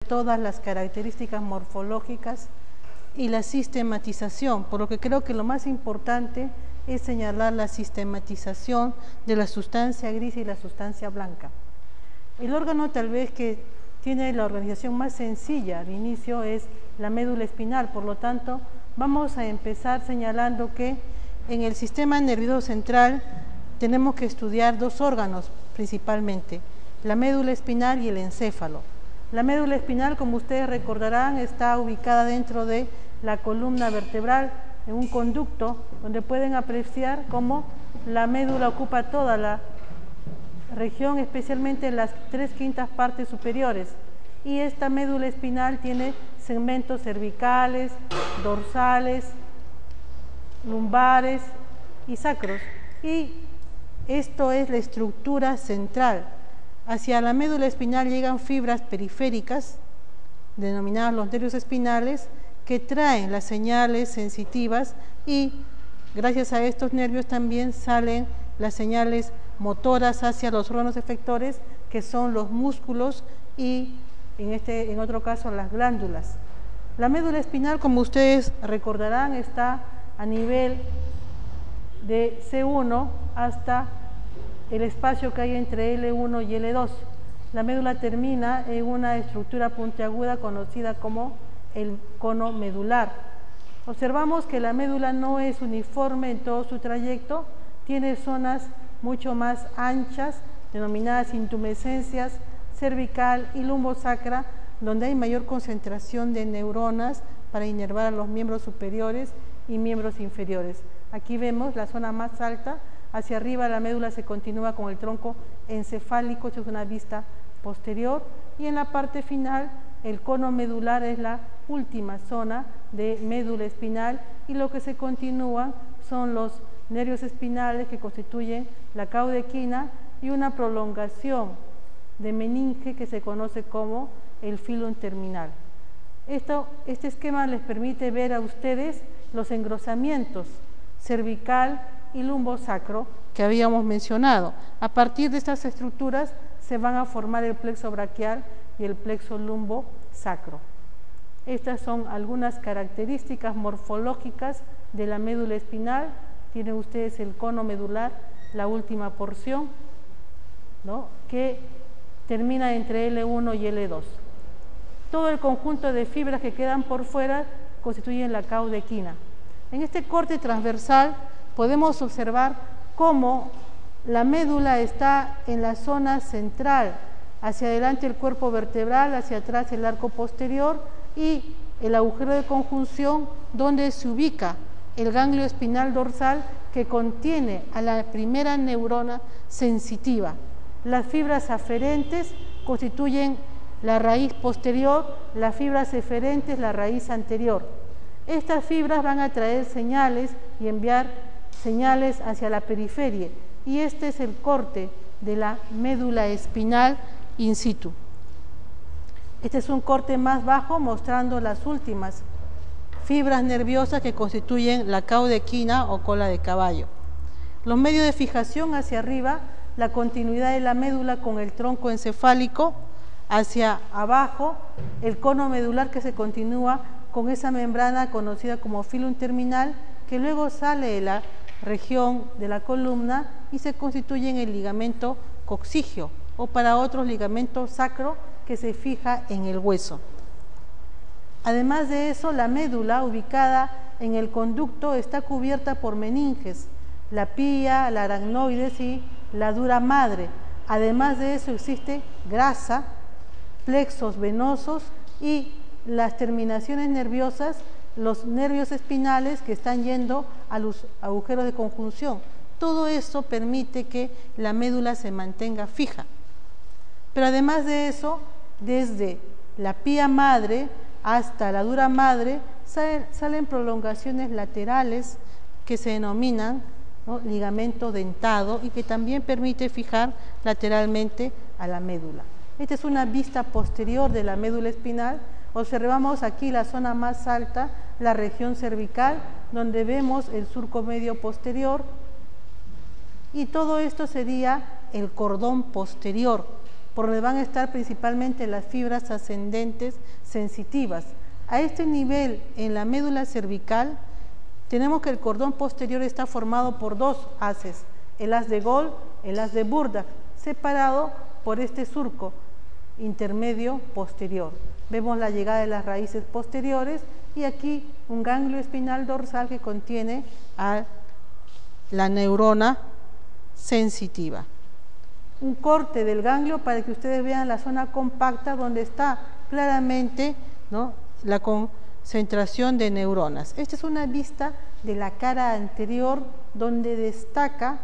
todas las características morfológicas y la sistematización, por lo que creo que lo más importante es señalar la sistematización de la sustancia gris y la sustancia blanca. El órgano tal vez que tiene la organización más sencilla de inicio es la médula espinal, por lo tanto vamos a empezar señalando que en el sistema nervioso central tenemos que estudiar dos órganos principalmente, la médula espinal y el encéfalo. La médula espinal, como ustedes recordarán, está ubicada dentro de la columna vertebral en un conducto donde pueden apreciar cómo la médula ocupa toda la región, especialmente las 3/5 partes superiores, y esta médula espinal tiene segmentos cervicales, dorsales, lumbares y sacros, y esto es la estructura central. Hacia la médula espinal llegan fibras periféricas, denominadas los nervios espinales, que traen las señales sensitivas, y gracias a estos nervios también salen las señales motoras hacia los órganos efectores, que son los músculos y en otro caso las glándulas. La médula espinal, como ustedes recordarán, está a nivel de C1 hasta el espacio que hay entre L1 y L2. La médula termina en una estructura puntiaguda conocida como el cono medular. Observamos que la médula no es uniforme en todo su trayecto, tiene zonas mucho más anchas, denominadas intumescencias cervical y lumbosacra, donde hay mayor concentración de neuronas para inervar a los miembros superiores y miembros inferiores. Aquí vemos la zona más alta, hacia arriba la médula se continúa con el tronco encefálico, esto es una vista posterior, y en la parte final el cono medular es la última zona de médula espinal, y lo que se continúa son los nervios espinales que constituyen la caudequina y una prolongación de meninge que se conoce como el filum terminal. Este esquema les permite ver a ustedes los engrosamientos cervical y lumbosacro que habíamos mencionado. A partir de estas estructuras se van a formar el plexo braquial y el plexo lumbosacro. Estas son algunas características morfológicas de la médula espinal. Tienen ustedes el cono medular, la última porción, ¿no?, que termina entre L1 y L2. Todo el conjunto de fibras que quedan por fuera constituyen la caudequina. En este corte transversal podemos observar cómo la médula está en la zona central, hacia adelante el cuerpo vertebral, hacia atrás el arco posterior y el agujero de conjunción donde se ubica el ganglio espinal dorsal que contiene a la primera neurona sensitiva. Las fibras aferentes constituyen la raíz posterior, las fibras eferentes la raíz anterior. Estas fibras van a traer señales y enviar señales hacia la periferia, y este es el corte de la médula espinal in situ. Este es un corte más bajo mostrando las últimas fibras nerviosas que constituyen la caudequina o cola de caballo. Los medios de fijación hacia arriba, la continuidad de la médula con el tronco encefálico, hacia abajo el cono medular que se continúa con esa membrana conocida como filum terminal, que luego sale de la región de la columna y se constituye en el ligamento coccigio, o para otros ligamento sacro, que se fija en el hueso. Además de eso, la médula ubicada en el conducto está cubierta por meninges, la pía, la aracnoides y la dura madre. Además de eso existe grasa, plexos venosos y las terminaciones nerviosas, los nervios espinales que están yendo a los agujeros de conjunción. Todo eso permite que la médula se mantenga fija. Pero además de eso, desde la pía madre hasta la dura madre salen prolongaciones laterales que se denominan, ¿no?, ligamento dentado, y que también permite fijar lateralmente a la médula. Esta es una vista posterior de la médula espinal. Observamos aquí la zona más alta, la región cervical, donde vemos el surco medio posterior, y todo esto sería el cordón posterior. por donde van a estar principalmente las fibras ascendentes sensitivas. A este nivel, en la médula cervical, tenemos que el cordón posterior está formado por dos haces, el haz de Gold, el haz de Burda, separado por este surco intermedio posterior. Vemos la llegada de las raíces posteriores y aquí un ganglio espinal dorsal que contiene a la neurona sensitiva. Un corte del ganglio para que ustedes vean la zona compacta donde está claramente, ¿no?, la concentración de neuronas. Esta es una vista de la cara anterior donde destaca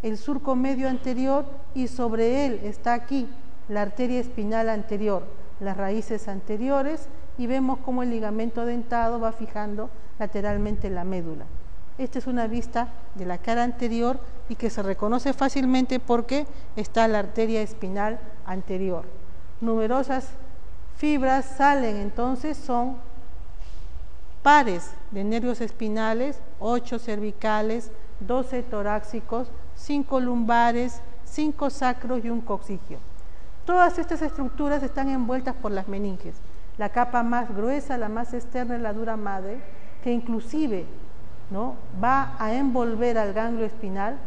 el surco medio anterior y sobre él está aquí la arteria espinal anterior, las raíces anteriores, y vemos cómo el ligamento dentado va fijando lateralmente la médula. Esta es una vista de la cara anterior y que se reconoce fácilmente porque está la arteria espinal anterior. Numerosas fibras salen entonces, son pares de nervios espinales, 8 cervicales, 12 torácicos, 5 lumbares, 5 sacros y un coxigio. Todas estas estructuras están envueltas por las meninges. La capa más gruesa, la más externa, es la dura madre, que inclusive, ¿no?, va a envolver al ganglio espinal.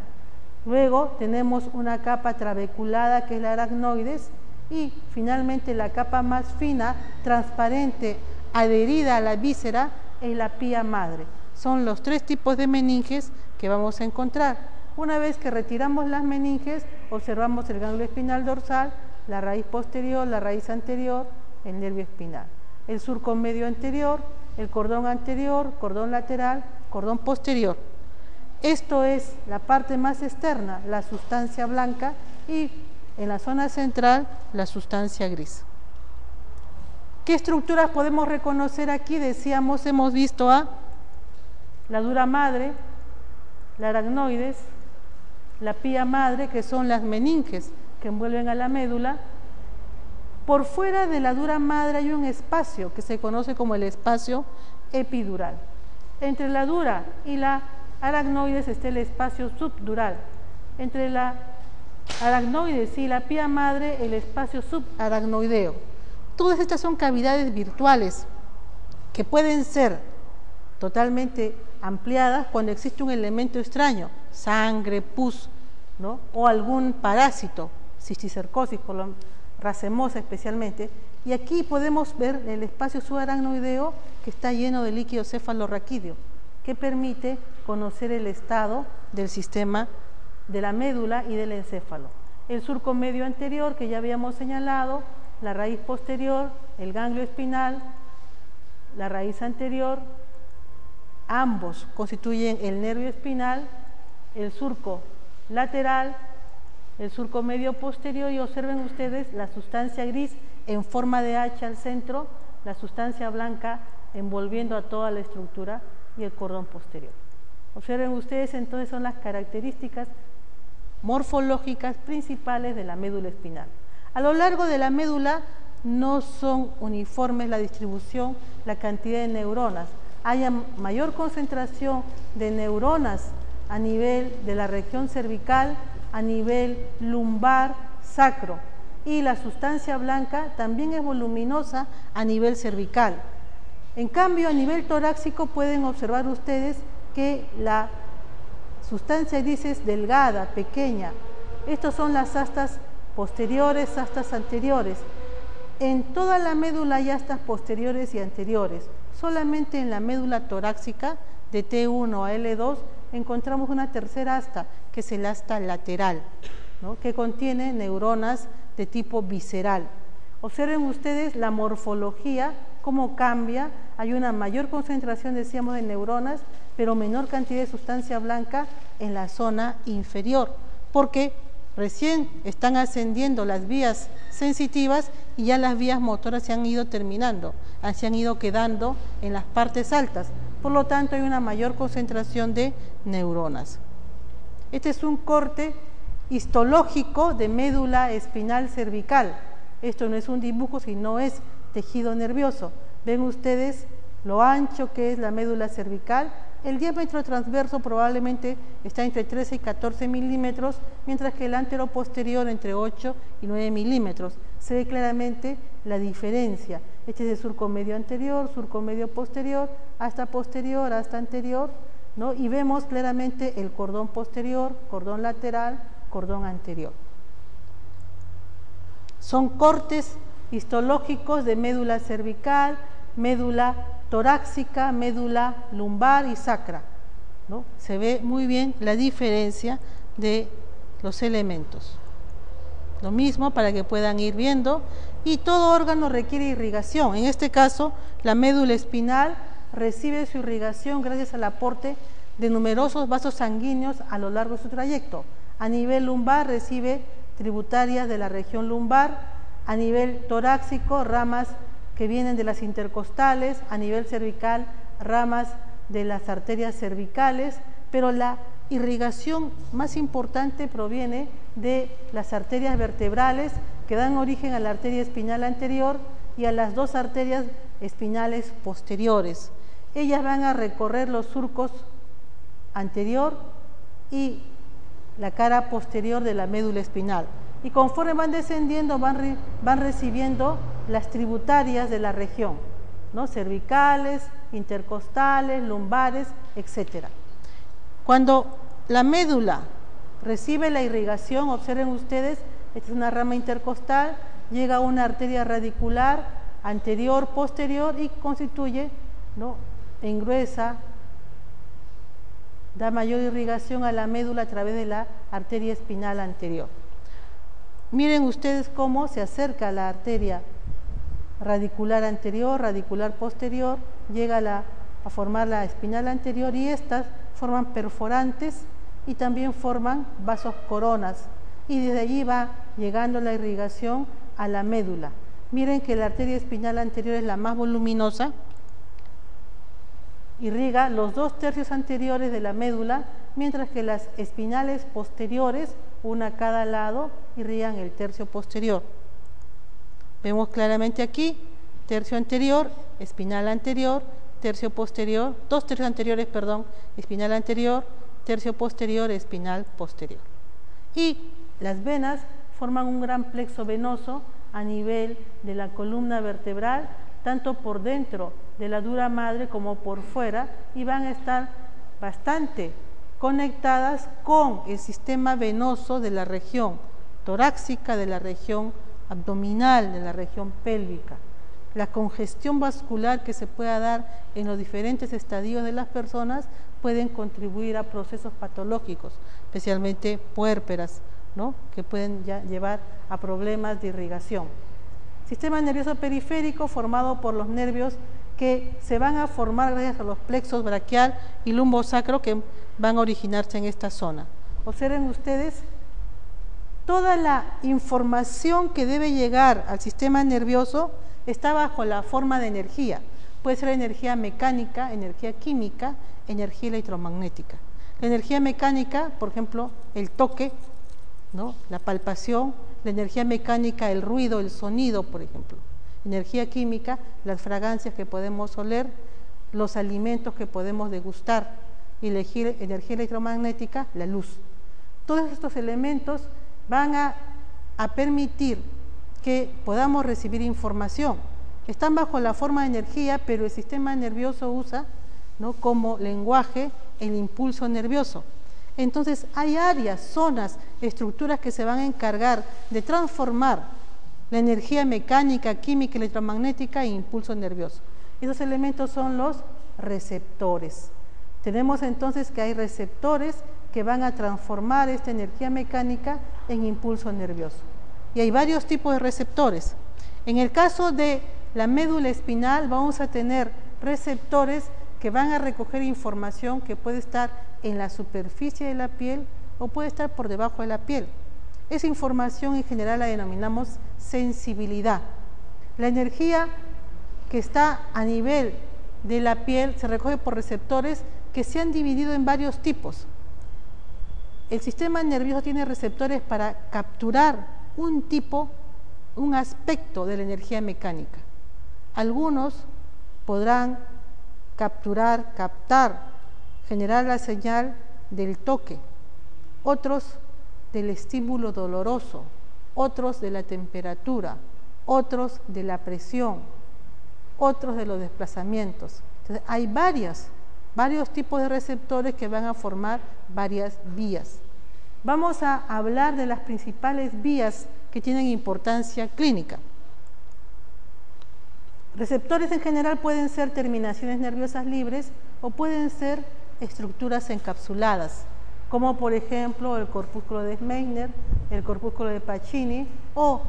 Luego tenemos una capa trabeculada que es la aracnoides y finalmente la capa más fina, transparente, adherida a la víscera, es la pía madre. Son los 3 tipos de meninges que vamos a encontrar. Una vez que retiramos las meninges, observamos el ganglio espinal dorsal, la raíz posterior, la raíz anterior, el nervio espinal, el surco medio anterior, el cordón anterior, cordón lateral, cordón posterior. Esto es la parte más externa, la sustancia blanca, y en la zona central la sustancia gris. ¿Qué estructuras podemos reconocer aquí? Decíamos, hemos visto a la dura madre, la aracnoides, la pía madre, que son las meninges que envuelven a la médula. Por fuera de la dura madre hay un espacio que se conoce como el espacio epidural. Entre la dura y la aracnoides está el espacio subdural. Entre la aracnoides y la pía madre, el espacio subaracnoideo. Todas estas son cavidades virtuales que pueden ser totalmente ampliadas cuando existe un elemento extraño, sangre, pus, ¿no?, o algún parásito, cisticercosis, por lo racemosa especialmente, y aquí podemos ver el espacio subaracnoideo que está lleno de líquido cefalorraquídeo, que permite conocer el estado del sistema de la médula y del encéfalo. El surco medio anterior, que ya habíamos señalado, la raíz posterior, el ganglio espinal, la raíz anterior, ambos constituyen el nervio espinal, el surco lateral, el surco medio posterior, y observen ustedes la sustancia gris en forma de H al centro, la sustancia blanca envolviendo a toda la estructura y el cordón posterior. Observen ustedes, entonces son las características morfológicas principales de la médula espinal. A lo largo de la médula no son uniformes la distribución, la cantidad de neuronas. Hay mayor concentración de neuronas a nivel de la región cervical, a nivel lumbar, sacro, y la sustancia blanca también es voluminosa a nivel cervical. En cambio, a nivel torácico pueden observar ustedes que la sustancia gris es delgada, pequeña. Estas son las astas posteriores, astas anteriores. En toda la médula hay astas posteriores y anteriores. Solamente en la médula torácica, de T1 a L2, encontramos una tercera asta, que es el asta lateral, ¿no?, que contiene neuronas de tipo visceral. Observen ustedes la morfología, cómo cambia. Hay una mayor concentración, decíamos, de neuronas, pero menor cantidad de sustancia blanca en la zona inferior, porque recién están ascendiendo las vías sensitivas y ya las vías motoras se han ido terminando, se han ido quedando en las partes altas. Por lo tanto, hay una mayor concentración de neuronas. Este es un corte histológico de médula espinal cervical. Esto no es un dibujo, sino es tejido nervioso. Ven ustedes lo ancho que es la médula cervical, el diámetro transverso probablemente está entre 13 y 14 milímetros, mientras que el anteroposterior entre 8 y 9 milímetros. Se ve claramente la diferencia. Este es el surco medio anterior, surco medio posterior, hasta posterior, hasta anterior, ¿no? Y vemos claramente el cordón posterior, cordón lateral, cordón anterior. Son cortes histológicos de médula cervical, médula torácica, médula lumbar y sacra, ¿no? Se ve muy bien la diferencia de los elementos. Lo mismo para que puedan ir viendo, y todo órgano requiere irrigación. En este caso, la médula espinal recibe su irrigación gracias al aporte de numerosos vasos sanguíneos a lo largo de su trayecto. A nivel lumbar recibe tributarias de la región lumbar, a nivel torácico ramas que vienen de las intercostales, a nivel cervical ramas de las arterias cervicales, pero la irrigación más importante proviene de las arterias vertebrales que dan origen a la arteria espinal anterior y a las dos arterias espinales posteriores. Ellas van a recorrer los surcos anterior y la cara posterior de la médula espinal. Y conforme van descendiendo, van recibiendo las tributarias de la región, ¿no? Cervicales, intercostales, lumbares, etc. Cuando la médula recibe la irrigación, observen ustedes, esta es una rama intercostal, llega a una arteria radicular anterior, posterior y constituye, ¿no?, engruesa, da mayor irrigación a la médula a través de la arteria espinal anterior. Miren ustedes cómo se acerca la arteria radicular anterior, radicular posterior, llega a formar la espinal anterior, y estas forman perforantes y también forman vasos coronas, y desde allí va llegando la irrigación a la médula. Miren que la arteria espinal anterior es la más voluminosa, irriga los 2/3 anteriores de la médula, mientras que las espinales posteriores, una a cada lado, irrigan el tercio posterior. Vemos claramente aquí, tercio anterior, espinal anterior, tercio posterior, 2/3 anteriores, perdón, espinal anterior, tercio posterior, espinal posterior. Y las venas forman un gran plexo venoso a nivel de la columna vertebral, tanto por dentro de la dura madre como por fuera, y van a estar bastante conectadas con el sistema venoso de la región torácica, de la región abdominal, de la región pélvica. La congestión vascular que se pueda dar en los diferentes estadios de las personas pueden contribuir a procesos patológicos, especialmente puérperas, ¿no?, que pueden ya llevar a problemas de irrigación. Sistema nervioso periférico formado por los nervios que se van a formar gracias a los plexos braquial y lumbosacro que van a originarse en esta zona. Observen ustedes, toda la información que debe llegar al sistema nervioso está bajo la forma de energía. Puede ser energía mecánica, energía química, energía electromagnética. La energía mecánica, por ejemplo, el toque, ¿no?, la palpación; la energía mecánica, el ruido, el sonido, por ejemplo. Energía química, las fragancias que podemos oler, los alimentos que podemos degustar; y la energía electromagnética, la luz. Todos estos elementos van a permitir que podamos recibir información. Están bajo la forma de energía, pero el sistema nervioso usa, ¿no?, como lenguaje el impulso nervioso. Entonces hay áreas, zonas, estructuras que se van a encargar de transformar la energía mecánica, química, electromagnética e impulso nervioso. Esos elementos son los receptores. Tenemos entonces que hay receptores que van a transformar esta energía mecánica en impulso nervioso. Y hay varios tipos de receptores. En el caso de la médula espinal vamos a tener receptores que van a recoger información que puede estar en la superficie de la piel o puede estar por debajo de la piel. Esa información en general la denominamos sensibilidad. La energía que está a nivel de la piel se recoge por receptores que se han dividido en varios tipos. El sistema nervioso tiene receptores para capturar un tipo, un aspecto de la energía mecánica. Algunos podrán captar generar la señal del toque, otros del estímulo doloroso, otros de la temperatura, otros de la presión, otros de los desplazamientos. Entonces, hay varios tipos de receptores que van a formar varias vías. Vamos a hablar de las principales vías que tienen importancia clínica. Receptores en general pueden ser terminaciones nerviosas libres o pueden ser estructuras encapsuladas, como por ejemplo el corpúsculo de Meissner, el corpúsculo de Pacini o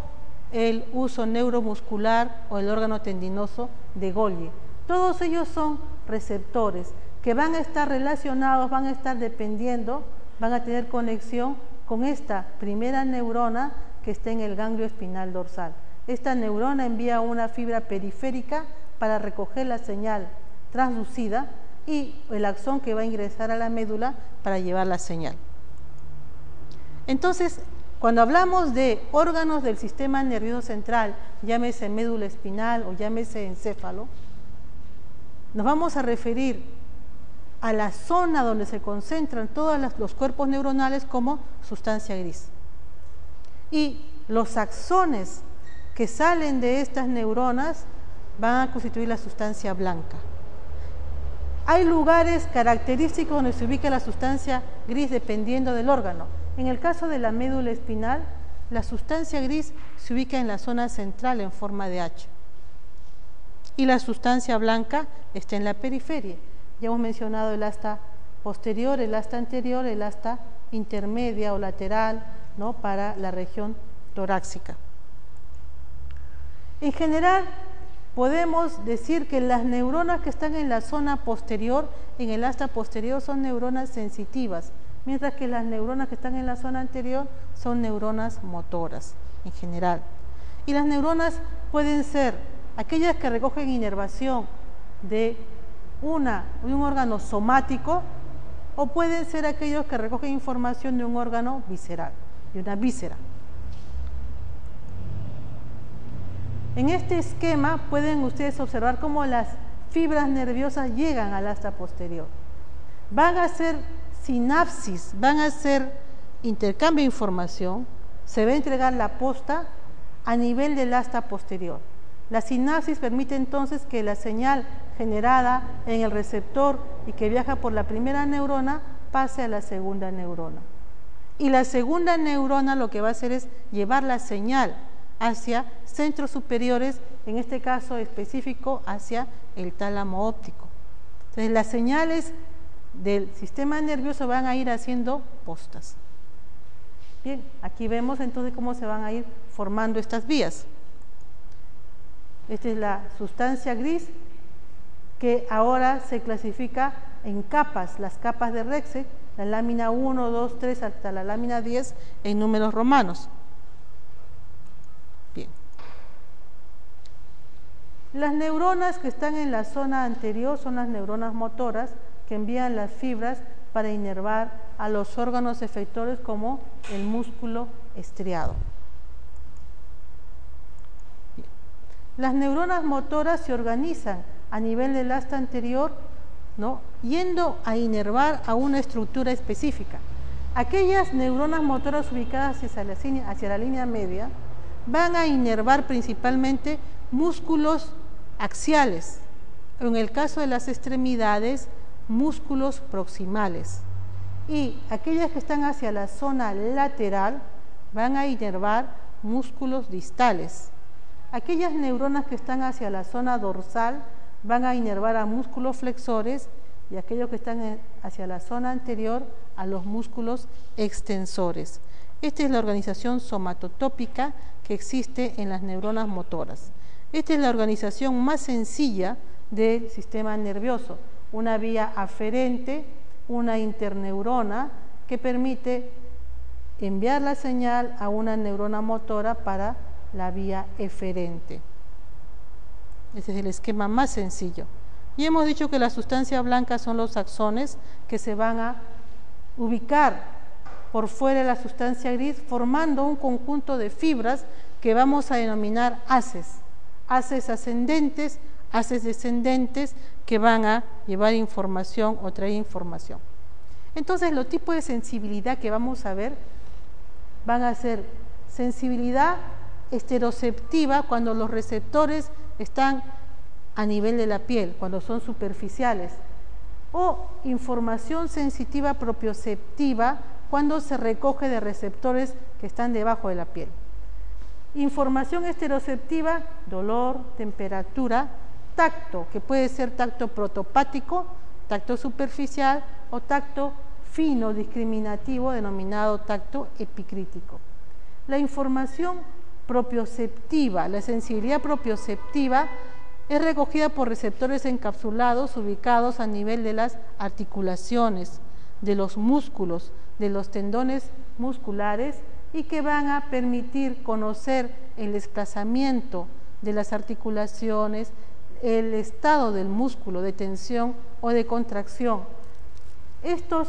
el uso neuromuscular o el órgano tendinoso de Golgi. Todos ellos son receptores que van a estar relacionados, van a estar dependiendo, van a tener conexión con esta primera neurona que está en el ganglio espinal dorsal. Esta neurona envía una fibra periférica para recoger la señal transducida y el axón que va a ingresar a la médula para llevar la señal. Entonces, cuando hablamos de órganos del sistema nervioso central, llámese médula espinal o llámese encéfalo, nos vamos a referir a la zona donde se concentran todos los cuerpos neuronales como sustancia gris. Y los axones que salen de estas neuronas van a constituir la sustancia blanca. Hay lugares característicos donde se ubica la sustancia gris dependiendo del órgano. En el caso de la médula espinal, la sustancia gris se ubica en la zona central en forma de H. Y la sustancia blanca está en la periferia. Ya hemos mencionado el asta posterior, el asta anterior, el asta intermedia o lateral, ¿no?, para la región torácica. En general, podemos decir que las neuronas que están en la zona posterior, en el asta posterior, son neuronas sensitivas, mientras que las neuronas que están en la zona anterior son neuronas motoras, en general. Y las neuronas pueden ser aquellas que recogen inervación de un órgano somático, o pueden ser aquellos que recogen información de un órgano visceral, de una víscera. En este esquema pueden ustedes observar cómo las fibras nerviosas llegan al asta posterior. Van a hacer sinapsis, van a hacer intercambio de información, se va a entregar la posta a nivel del asta posterior. La sinapsis permite entonces que la señal generada en el receptor y que viaja por la primera neurona pase a la segunda neurona. Y la segunda neurona lo que va a hacer es llevar la señal hacia centros superiores, en este caso específico hacia el tálamo óptico. Entonces las señales del sistema nervioso van a ir haciendo postas. Bien, aquí vemos entonces cómo se van a ir formando estas vías. Esta es la sustancia gris que ahora se clasifica en capas, las capas de Rexed, la lámina 1, 2, 3 hasta la lámina 10 en números romanos. Bien. Las neuronas que están en la zona anterior son las neuronas motoras que envían las fibras para inervar a los órganos efectores como el músculo estriado. Bien. Las neuronas motoras se organizan a nivel del asta anterior, ¿no?, yendo a inervar a una estructura específica. Aquellas neuronas motoras ubicadas hacia la línea media van a inervar principalmente músculos axiales, en el caso de las extremidades, músculos proximales, y aquellas que están hacia la zona lateral van a inervar músculos distales. Aquellas neuronas que están hacia la zona dorsal van a inervar a músculos flexores, y aquellos que están hacia la zona anterior a los músculos extensores. Esta es la organización somatotópica que existe en las neuronas motoras. Esta es la organización más sencilla del sistema nervioso, una vía aferente, una interneurona que permite enviar la señal a una neurona motora para la vía eferente. Ese es el esquema más sencillo. Y hemos dicho que la sustancia blanca son los axones que se van a ubicar por fuera de la sustancia gris, formando un conjunto de fibras que vamos a denominar haces ascendentes, haces descendentes que van a llevar información o traer información. Entonces, los tipos de sensibilidad que vamos a ver van a ser sensibilidad esteroceptiva cuando los receptores están a nivel de la piel, cuando son superficiales, o información sensitiva propioceptiva cuando se recoge de receptores que están debajo de la piel. Información esteroceptiva, dolor, temperatura, tacto, que puede ser tacto protopático, tacto superficial o tacto fino discriminativo denominado tacto epicrítico. La información propioceptiva, la sensibilidad propioceptiva es recogida por receptores encapsulados ubicados a nivel de las articulaciones, de los músculos, de los tendones musculares y que van a permitir conocer el desplazamiento de las articulaciones, el estado del músculo de tensión o de contracción. Estos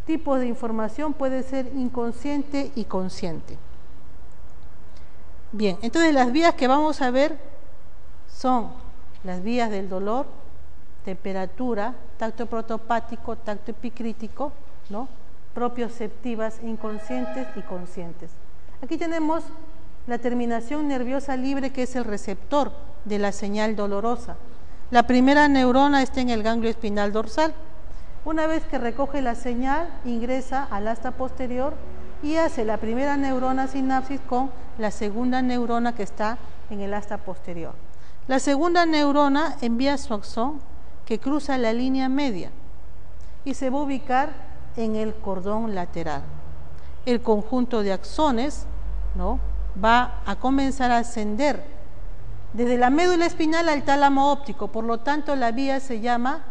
tipos de información pueden ser inconsciente y consciente. Bien, entonces las vías que vamos a ver son las vías del dolor, temperatura, tacto protopático, tacto epicrítico, ¿no? Propioceptivas, inconscientes y conscientes. Aquí tenemos la terminación nerviosa libre, que es el receptor de la señal dolorosa. La primera neurona está en el ganglio espinal dorsal. Una vez que recoge la señal, ingresa al asta posterior y hace la primera neurona sinapsis con la segunda neurona que está en el asta posterior. La segunda neurona envía su axón que cruza la línea media y se va a ubicar en el cordón lateral. El conjunto de axones, ¿no?, va a comenzar a ascender desde la médula espinal al tálamo óptico, por lo tanto la vía se llama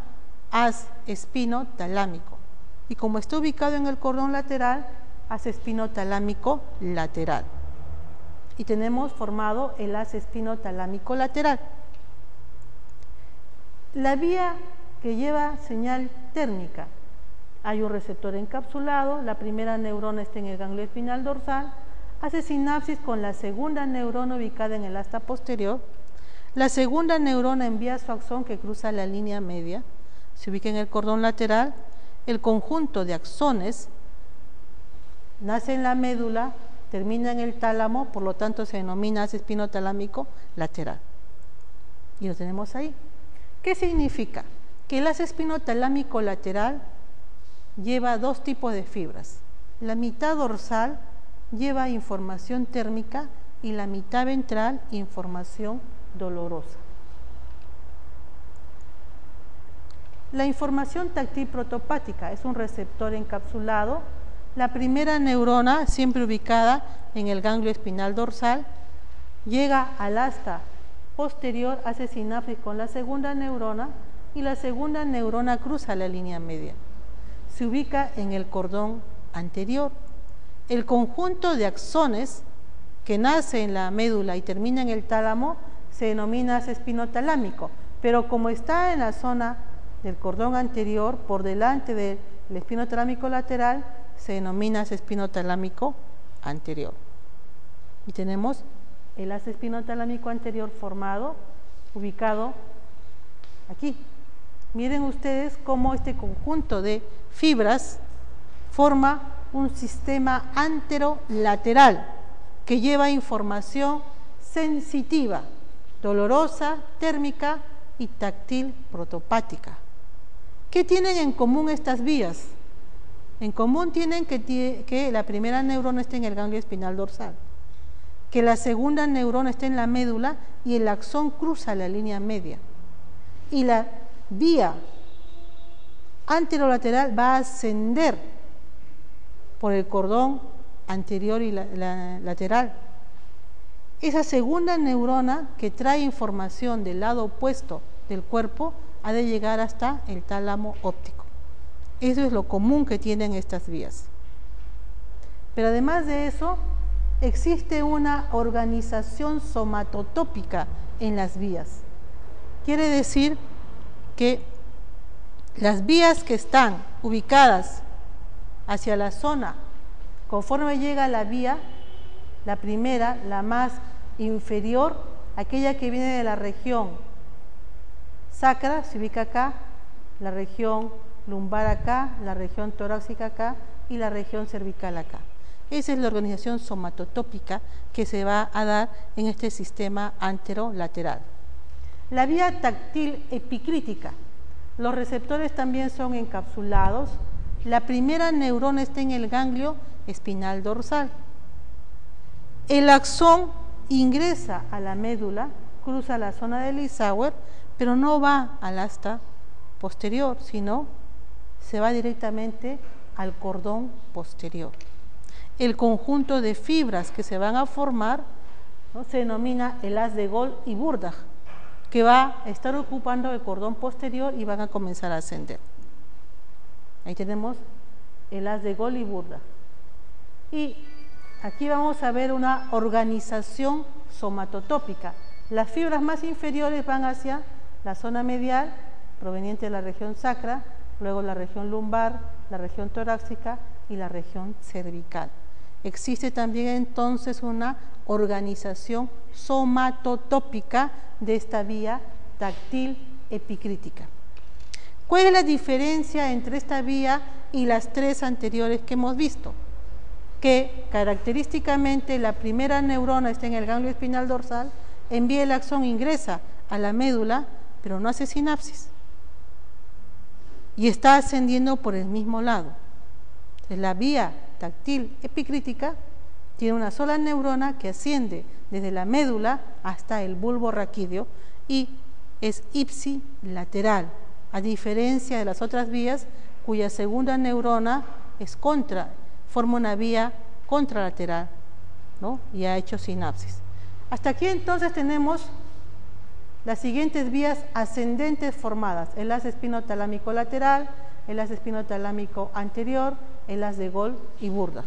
haz espinotalámico. Y como está ubicado en el cordón lateral, haz espinotalámico lateral. Y tenemos formado el haz espinotalámico lateral. La vía que lleva señal térmica, hay un receptor encapsulado, la primera neurona está en el ganglio espinal dorsal, hace sinapsis con la segunda neurona ubicada en el asta posterior, la segunda neurona envía su axón que cruza la línea media, se ubica en el cordón lateral, el conjunto de axones nace en la médula, termina en el tálamo, por lo tanto se denomina haz espinotalámico lateral. Y lo tenemos ahí. ¿Qué significa? Que el haz espinotalámico lateral lleva dos tipos de fibras. La mitad dorsal lleva información térmica y la mitad ventral información dolorosa. La información táctil protopática es un receptor encapsulado. La primera neurona, siempre ubicada en el ganglio espinal dorsal, llega al asta posterior, hace sinapsis con la segunda neurona y la segunda neurona cruza la línea media. Se ubica en el cordón anterior. El conjunto de axones que nace en la médula y termina en el tálamo se denomina haz espinotalámico, pero como está en la zona del cordón anterior, por delante del espinotalámico lateral, se denomina haz espinotalámico anterior. Y tenemos el haz espinotalámico anterior formado, ubicado aquí. Miren ustedes cómo este conjunto de fibras forma un sistema anterolateral que lleva información sensitiva, dolorosa, térmica y táctil protopática. ¿Qué tienen en común estas vías? En común tienen que la primera neurona está en el ganglio espinal dorsal, que la segunda neurona está en la médula y el axón cruza la línea media. Y la vía anterolateral va a ascender por el cordón anterior y la lateral. Esa segunda neurona que trae información del lado opuesto del cuerpo ha de llegar hasta el tálamo óptico. Eso es lo común que tienen estas vías. Pero además de eso, existe una organización somatotópica en las vías. Quiere decir que las vías que están ubicadas hacia la zona, conforme llega la vía, la primera, la más inferior, aquella que viene de la región sacra se ubica acá, la región lumbar acá, la región torácica acá y la región cervical acá. Esa es la organización somatotópica que se va a dar en este sistema anterolateral. La vía táctil epicrítica. Los receptores también son encapsulados. La primera neurona está en el ganglio espinal dorsal. El axón ingresa a la médula, cruza la zona de Lissauer, pero no va al asta posterior, sino se va directamente al cordón posterior. El conjunto de fibras que se van a formar, ¿no?, se denomina el haz de Gol y Burdach, que va a estar ocupando el cordón posterior y van a comenzar a ascender. Ahí tenemos el haz de Gol y Burdach. Y aquí vamos a ver una organización somatotópica. Las fibras más inferiores van hacia la zona medial, proveniente de la región sacra, luego la región lumbar, la región torácica y la región cervical. Existe también entonces una organización somatotópica de esta vía táctil epicrítica. ¿Cuál es la diferencia entre esta vía y las tres anteriores que hemos visto? Que característicamente la primera neurona está en el ganglio espinal dorsal, envía el axón, ingresa a la médula, pero no hace sinapsis. Y está ascendiendo por el mismo lado. Entonces, la vía táctil epicrítica tiene una sola neurona que asciende desde la médula hasta el bulbo raquídeo y es ipsilateral, a diferencia de las otras vías cuya segunda neurona es forma una vía contralateral, ¿no?, y ha hecho sinapsis. Hasta aquí entonces tenemos las siguientes vías ascendentes formadas: el haz espinotalámico lateral, el haz espinotalámico anterior, el haz de Gol y Burdach.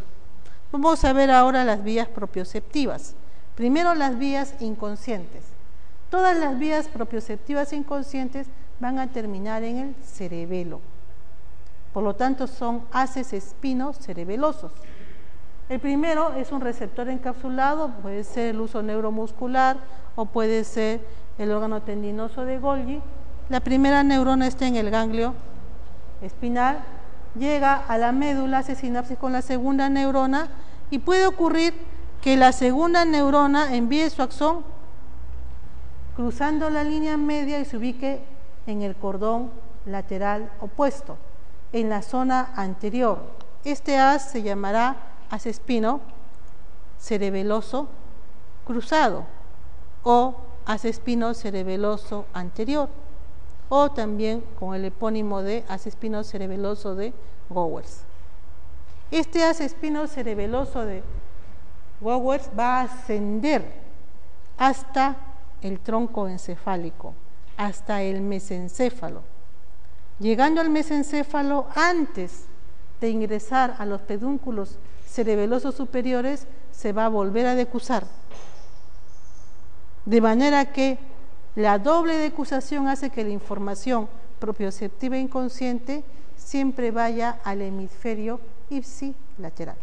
Vamos a ver ahora las vías propioceptivas. Primero, las vías inconscientes. Todas las vías propioceptivas inconscientes van a terminar en el cerebelo. Por lo tanto, son haces espinocerebelosos. El primero es un receptor encapsulado, puede ser el uso neuromuscular o puede ser el órgano tendinoso de Golgi. La primera neurona está en el ganglio espinal, llega a la médula, hace sinapsis con la segunda neurona y puede ocurrir que la segunda neurona envíe su axón cruzando la línea media y se ubique en el cordón lateral opuesto, en la zona anterior. Este haz se llamará haz espino cerebeloso cruzado o haz espino cerebeloso anterior, o también con el epónimo de haz espino cerebeloso de Gowers. Este haz espino cerebeloso de Gowers va a ascender hasta el tronco encefálico, hasta el mesencéfalo. Llegando al mesencéfalo, antes de ingresar a los pedúnculos cerebelosos superiores, se va a volver a decusar. De manera que la doble decusación hace que la información propioceptiva inconsciente siempre vaya al hemisferio ipsilateral.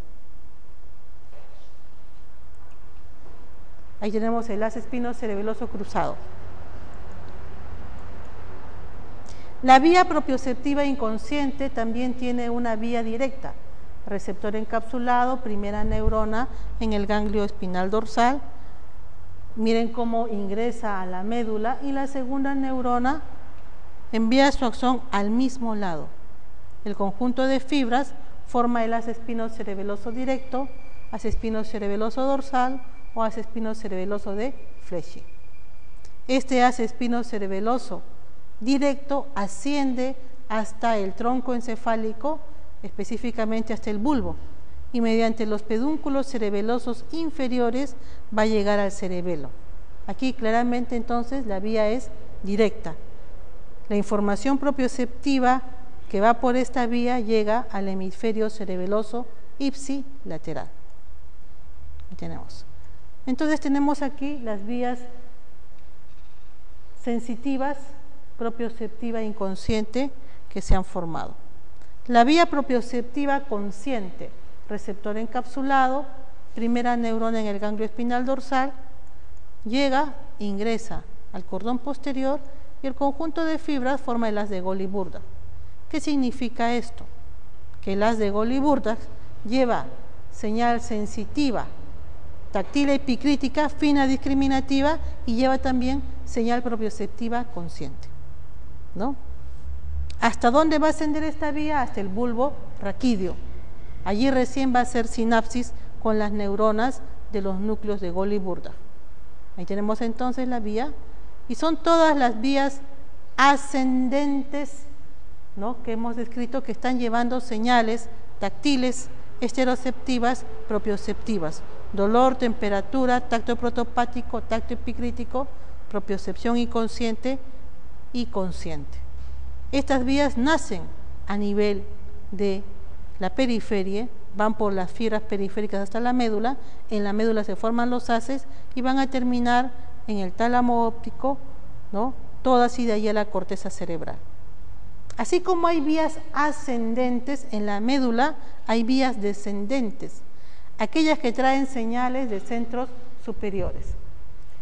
Ahí tenemos el haz espinocerebeloso cruzado. La vía propioceptiva inconsciente también tiene una vía directa. Receptor encapsulado, primera neurona en el ganglio espinal dorsal. Miren cómo ingresa a la médula y la segunda neurona envía su axón al mismo lado. El conjunto de fibras forma el haz espinocerebeloso directo, haz espinocerebeloso dorsal o haz espinocerebeloso de Flechy. Este haz espinocerebeloso directo asciende hasta el tronco encefálico, específicamente hasta el bulbo, y mediante los pedúnculos cerebelosos inferiores va a llegar al cerebelo. Aquí claramente entonces la vía es directa. La información propioceptiva que va por esta vía llega al hemisferio cerebeloso ipsilateral. Ahí tenemos. Entonces tenemos aquí las vías sensitivas, propioceptiva e inconsciente que se han formado. La vía propioceptiva consciente, receptor encapsulado, primera neurona en el ganglio espinal dorsal, llega, ingresa al cordón posterior y y el conjunto de fibras forma el haz de Golgi-Burdach. ¿Qué significa esto? Que el haz de Golgi-Burdach lleva señal sensitiva, táctil epicrítica, fina discriminativa, y lleva también señal propioceptiva consciente, ¿no? ¿Hasta dónde va a ascender esta vía? Hasta el bulbo raquídeo. Allí recién va a hacer sinapsis con las neuronas de los núcleos de Golgi-Burdach. Ahí tenemos entonces la vía, y son todas las vías ascendentes, ¿no?, que hemos descrito, que están llevando señales táctiles, esteroceptivas, propioceptivas: dolor, temperatura, tacto protopático, tacto epicrítico, propiocepción inconsciente y consciente. Estas vías nacen a nivel de la periferia, van por las fibras periféricas hasta la médula. En la médula se forman los haces y van a terminar en el tálamo óptico, ¿no?, todas, y de ahí a la corteza cerebral. Así como hay vías ascendentes en la médula, hay vías descendentes, aquellas que traen señales de centros superiores.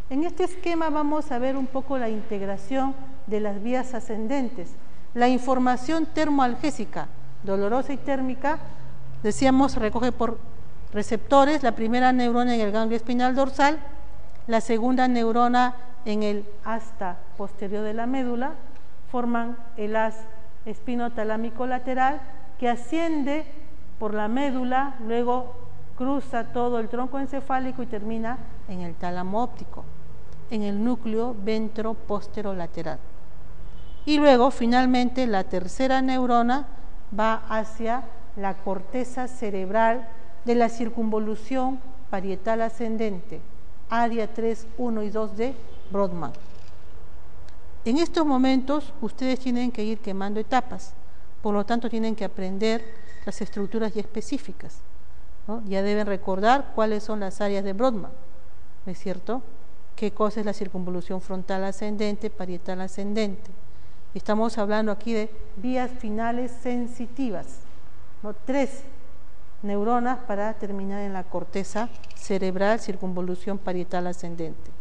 En este esquema vamos a ver un poco la integración de las vías ascendentes. La información termoalgésica, dolorosa y térmica, decíamos, recoge por receptores la primera neurona en el ganglio espinal dorsal, la segunda neurona en el asta posterior de la médula, forman el haz espinotalámico lateral, que asciende por la médula, luego cruza todo el tronco encefálico y termina en el tálamo óptico, en el núcleo ventroposterolateral. Y luego, finalmente, la tercera neurona va hacia la corteza cerebral de la circunvolución parietal ascendente, área 3, 1 y 2 de Brodmann. En estos momentos ustedes tienen que ir quemando etapas, por lo tanto tienen que aprender las estructuras ya específicas, ¿no? Ya deben recordar cuáles son las áreas de Brodmann, ¿no es cierto? ¿Qué cosa es la circunvolución frontal ascendente, parietal ascendente? Estamos hablando aquí de vías finales sensitivas, ¿no? 3 neuronas para terminar en la corteza cerebral, circunvolución parietal ascendente.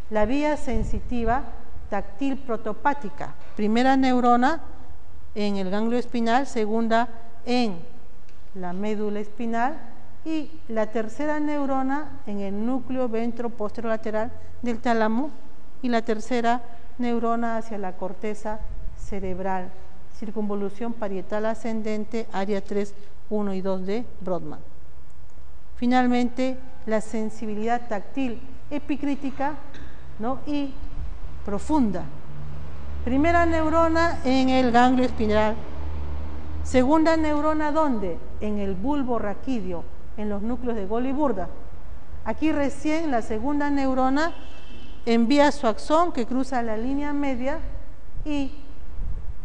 La vía sensitiva táctil protopática, primera neurona en el ganglio espinal, segunda en la médula espinal, y la tercera neurona en el núcleo ventroposterolateral del tálamo, y la tercera neurona hacia la corteza cerebral, circunvolución parietal ascendente, área 3, 1 y 2 de Brodmann. Finalmente, la sensibilidad táctil epicrítica, ¿no?, y profunda. Primera neurona en el ganglio espinal. Segunda neurona, ¿dónde? En el bulbo raquídeo, en los núcleos de Golgi-Burdach. Aquí recién la segunda neurona envía su axón, que cruza la línea media y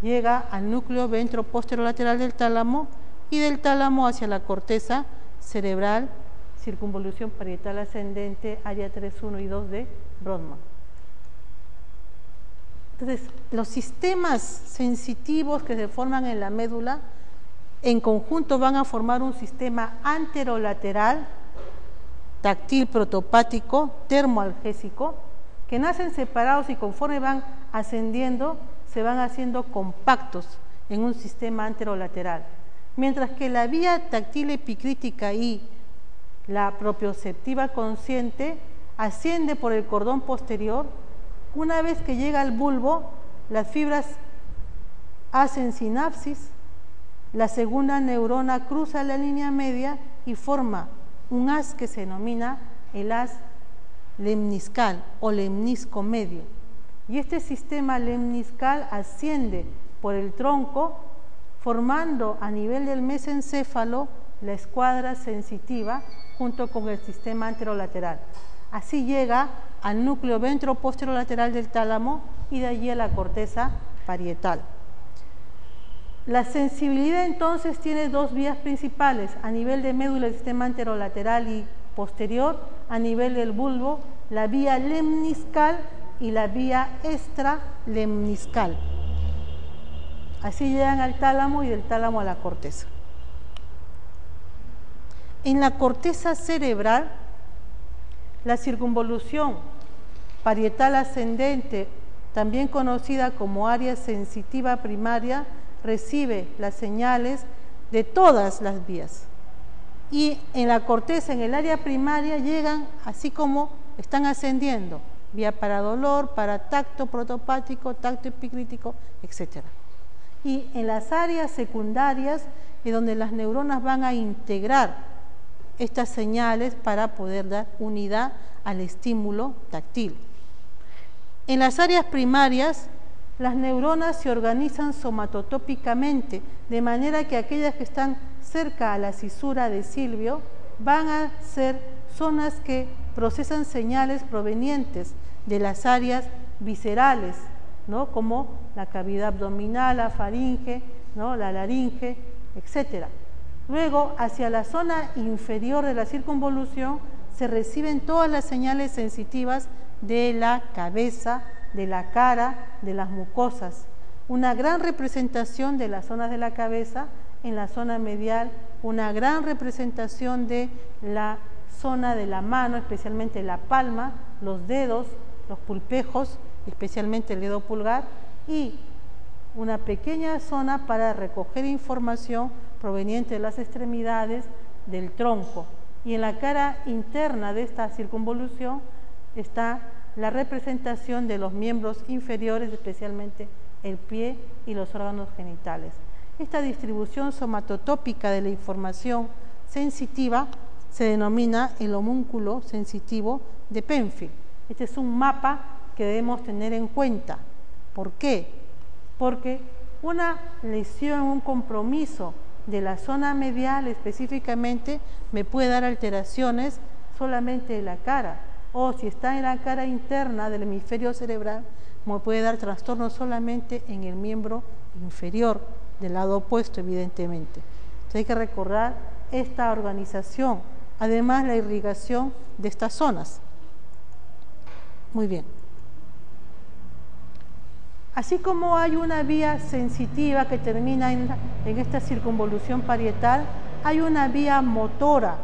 llega al núcleo ventroposterolateral del tálamo, y del tálamo hacia la corteza cerebral, circunvolución parietal ascendente, área 3, 1 y 2 de Brodmann. Entonces, los sistemas sensitivos que se forman en la médula en conjunto van a formar un sistema anterolateral, táctil protopático, termoalgésico, que nacen separados y conforme van ascendiendo se van haciendo compactos en un sistema anterolateral. Mientras que la vía táctil epicrítica y la propioceptiva consciente asciende por el cordón posterior. Una vez que llega al bulbo, las fibras hacen sinapsis, la segunda neurona cruza la línea media y forma un haz que se denomina el haz lemniscal o lemnisco medio. Y este sistema lemniscal asciende por el tronco, formando a nivel del mesencéfalo la escuadra sensitiva junto con el sistema anterolateral. Así llega al núcleo ventroposterolateral del tálamo y de allí a la corteza parietal. La sensibilidad entonces tiene dos vías principales: a nivel de médula, el sistema anterolateral y posterior; a nivel del bulbo, la vía lemniscal y la vía extralemniscal. Así llegan al tálamo y del tálamo a la corteza. En la corteza cerebral, la circunvolución parietal ascendente también conocida como área sensitiva primaria, recibe las señales de todas las vías. Y en la corteza, en el área primaria, llegan así como están ascendiendo, vía para dolor, para tacto protopático, tacto epicrítico, etc. Y en las áreas secundarias es donde las neuronas van a integrar estas señales para poder dar unidad al estímulo táctil. En las áreas primarias, las neuronas se organizan somatotópicamente, de manera que aquellas que están cerca a la cisura de Silvio van a ser zonas que procesan señales provenientes de las áreas viscerales, ¿no? Como la cavidad abdominal, la faringe, ¿no? La laringe, etc. Luego, hacia la zona inferior de la circunvolución se reciben todas las señales sensitivas de la cabeza, de la cara, de las mucosas. Una gran representación de las zonas de la cabeza en la zona medial, una gran representación de la zona de la mano, especialmente la palma, los dedos, los pulpejos, especialmente el dedo pulgar, y una pequeña zona para recoger información proveniente de las extremidades del tronco. Y en la cara interna de esta circunvolución está la representación de los miembros inferiores, especialmente el pie y los órganos genitales. Esta distribución somatotópica de la información sensitiva se denomina el homúnculo sensitivo de Penfield. Este es un mapa que debemos tener en cuenta. ¿Por qué? Porque una lesión, un compromiso de la zona medial específicamente me puede dar alteraciones solamente de la cara, o si está en la cara interna del hemisferio cerebral, me puede dar trastornos solamente en el miembro inferior, del lado opuesto, evidentemente. Entonces hay que recordar esta organización, además la irrigación de estas zonas. Muy bien. Así como hay una vía sensitiva que termina en esta circunvolución parietal, hay una vía motora,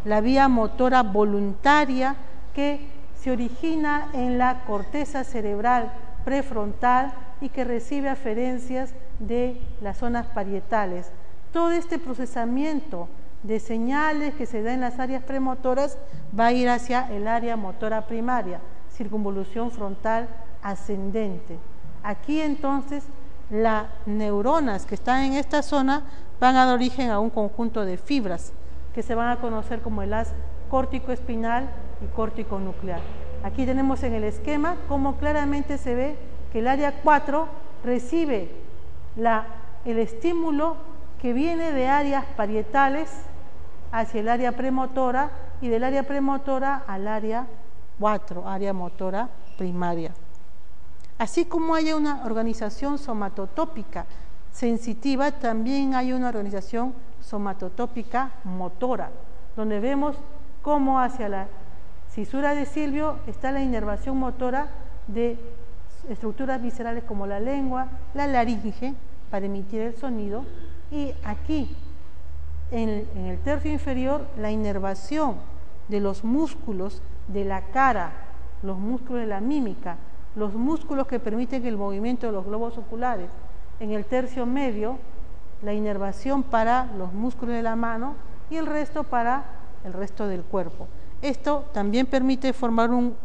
la vía motora voluntaria, que se origina en la corteza cerebral prefrontal y que recibe aferencias de las zonas parietales. Todo este procesamiento de señales que se da en las áreas premotoras va a ir hacia el área motora primaria, circunvolución frontal ascendente. Aquí entonces las neuronas que están en esta zona van a dar origen a un conjunto de fibras que se van a conocer como el haz córtico-espinal y córtico-nuclear. Aquí tenemos en el esquema cómo claramente se ve que el área 4 recibe el estímulo que viene de áreas parietales hacia el área premotora y del área premotora al área 4, área motora primaria. Así como hay una organización somatotópica sensitiva, también hay una organización somatotópica motora, donde vemos cómo hacia la cisura de Silvio está la inervación motora de estructuras viscerales como la lengua, la laringe, para emitir el sonido, y aquí, en el tercio inferior, la inervación de los músculos de la cara, los músculos de la mímica, los músculos que permiten el movimiento de los globos oculares. En el tercio medio, la inervación para los músculos de la mano y el resto para el resto del cuerpo. Esto también permite formar un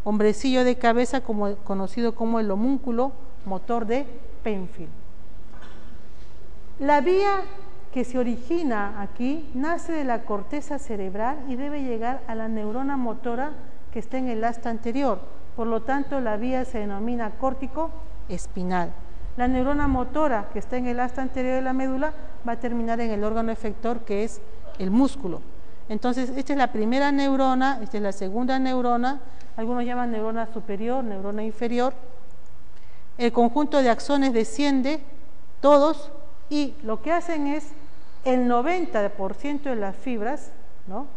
hombrecillo de cabeza conocido como el homúnculo motor de Penfield. La vía que se origina aquí nace de la corteza cerebral y debe llegar a la neurona motora que está en el asta anterior. Por lo tanto, la vía se denomina córtico-espinal. La neurona motora que está en el asta anterior de la médula va a terminar en el órgano efector, que es el músculo. Entonces, esta es la primera neurona, esta es la segunda neurona, algunos llaman neurona superior, neurona inferior. El conjunto de axones desciende, todos, y lo que hacen es, el 90% de las fibras, ¿no?,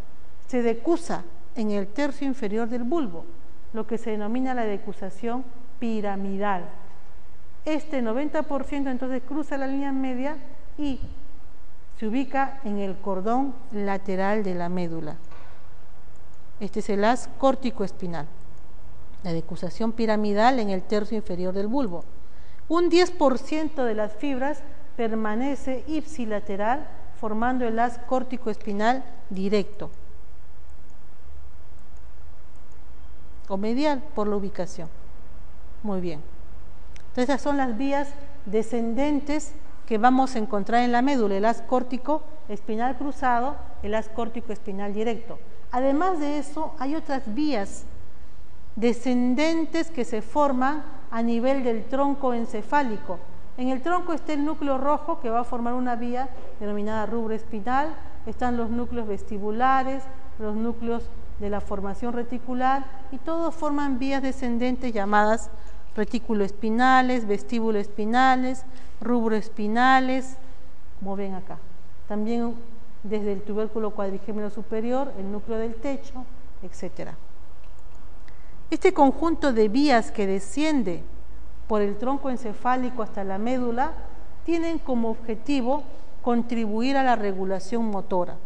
se decusa en el tercio inferior del bulbo, lo que se denomina la decusación piramidal. Este 90% entonces cruza la línea media y se ubica en el cordón lateral de la médula. Este es el haz córtico-espinal. la decusación piramidal en el tercio inferior del bulbo. Un 10% de las fibras permanece ipsilateral formando el haz córtico-espinal directo o medial por la ubicación. Muy bien. Entonces, esas son las vías descendentes que vamos a encontrar en la médula, el haz córtico-espinal cruzado, el haz córtico-espinal directo. Además de eso, hay otras vías descendentes que se forman a nivel del tronco encefálico. En el tronco está el núcleo rojo que va a formar una vía denominada rubro espinal, están los núcleos vestibulares, los núcleos de la formación reticular y todos forman vías descendentes llamadas retículoespinales, vestíbuloespinales, rubroespinales, como ven acá. También desde el tubérculo cuadrigémino superior, el núcleo del techo, etc. Este conjunto de vías que desciende por el tronco encefálico hasta la médula tienen como objetivo contribuir a la regulación motora.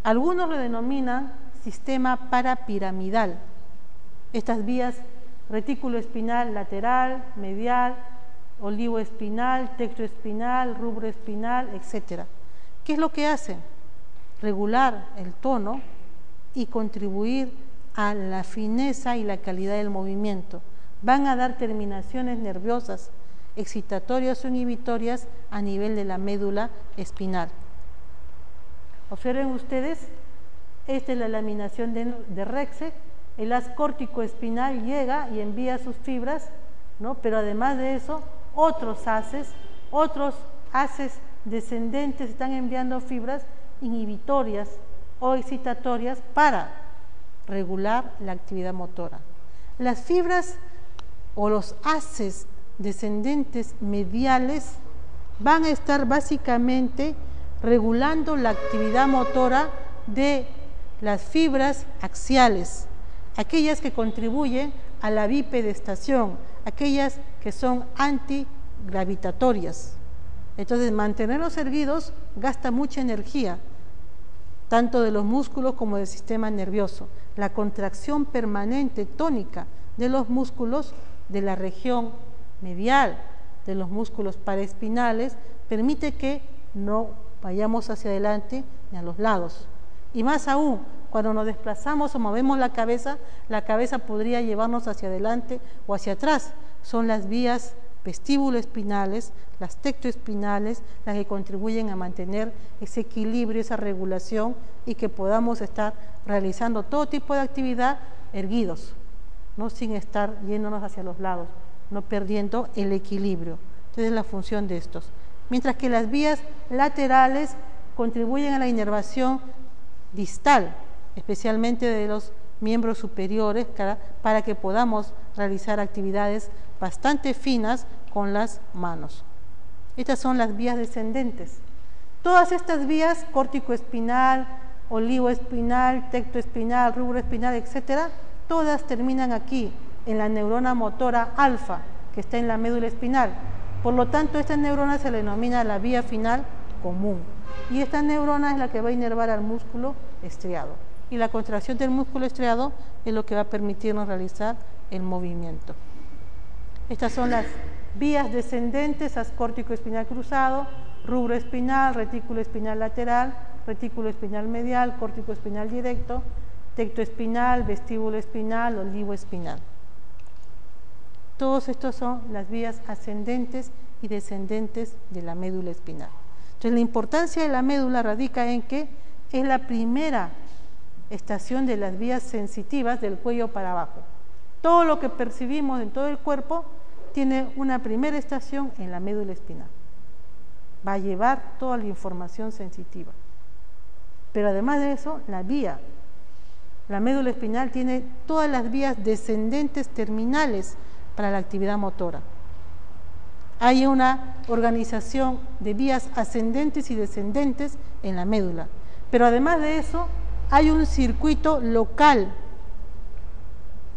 Algunos lo denominan sistema parapiramidal. Estas vías retículoespinal lateral, medial, olivoespinal, tectoespinal, rubroespinal, etc. ¿Qué es lo que hacen? Regular el tono y contribuir a la fineza y la calidad del movimiento. Van a dar terminaciones nerviosas, excitatorias o inhibitorias a nivel de la médula espinal. Observen ustedes, esta es la laminación de Rexed. El haz córtico-espinal llega y envía sus fibras, ¿no? Pero además de eso, otros haces descendentes están enviando fibras inhibitorias o excitatorias para regular la actividad motora. Las fibras o los haces descendentes mediales van a estar básicamente regulando la actividad motora de las fibras axiales, aquellas que contribuyen a la bipedestación, aquellas que son antigravitatorias. Entonces, mantenerlos erguidos gasta mucha energía, tanto de los músculos como del sistema nervioso. La contracción permanente tónica de los músculos de la región medial, de los músculos paraespinales, permite que no vayamos hacia adelante ni a los lados. Y más aún, cuando nos desplazamos o movemos la cabeza podría llevarnos hacia adelante o hacia atrás. Son las vías vestíbuloespinales, las tectoespinales, las que contribuyen a mantener ese equilibrio, esa regulación y que podamos estar realizando todo tipo de actividad erguidos, no sin estar yéndonos hacia los lados, no perdiendo el equilibrio. Entonces es la función de estos. Mientras que las vías laterales contribuyen a la inervación distal, especialmente de los miembros superiores, para que podamos realizar actividades bastante finas con las manos. Estas son las vías descendentes. Todas estas vías, córtico-espinal, olivoespinal, tectoespinal, rubroespinal, etc., todas terminan aquí, en la neurona motora alfa, que está en la médula espinal. Por lo tanto, esta neurona se le denomina la vía final común. Y esta neurona es la que va a inervar al músculo estriado. Y la contracción del músculo estriado es lo que va a permitirnos realizar el movimiento. Estas son las vías descendentes: haz córtico-espinal cruzado, rubro espinal, retículo espinal lateral, retículo espinal medial, córtico espinal directo, tectoespinal, vestíbulo espinal, olivo espinal. Todos estos son las vías ascendentes y descendentes de la médula espinal. Entonces, la importancia de la médula radica en que es la primera estación de las vías sensitivas del cuello para abajo. Todo lo que percibimos en todo el cuerpo tiene una primera estación en la médula espinal. Va a llevar toda la información sensitiva. Pero además de eso, la médula espinal tiene todas las vías descendentes terminales para la actividad motora. Hay una organización de vías ascendentes y descendentes en la médula. Pero además de eso, hay un circuito local,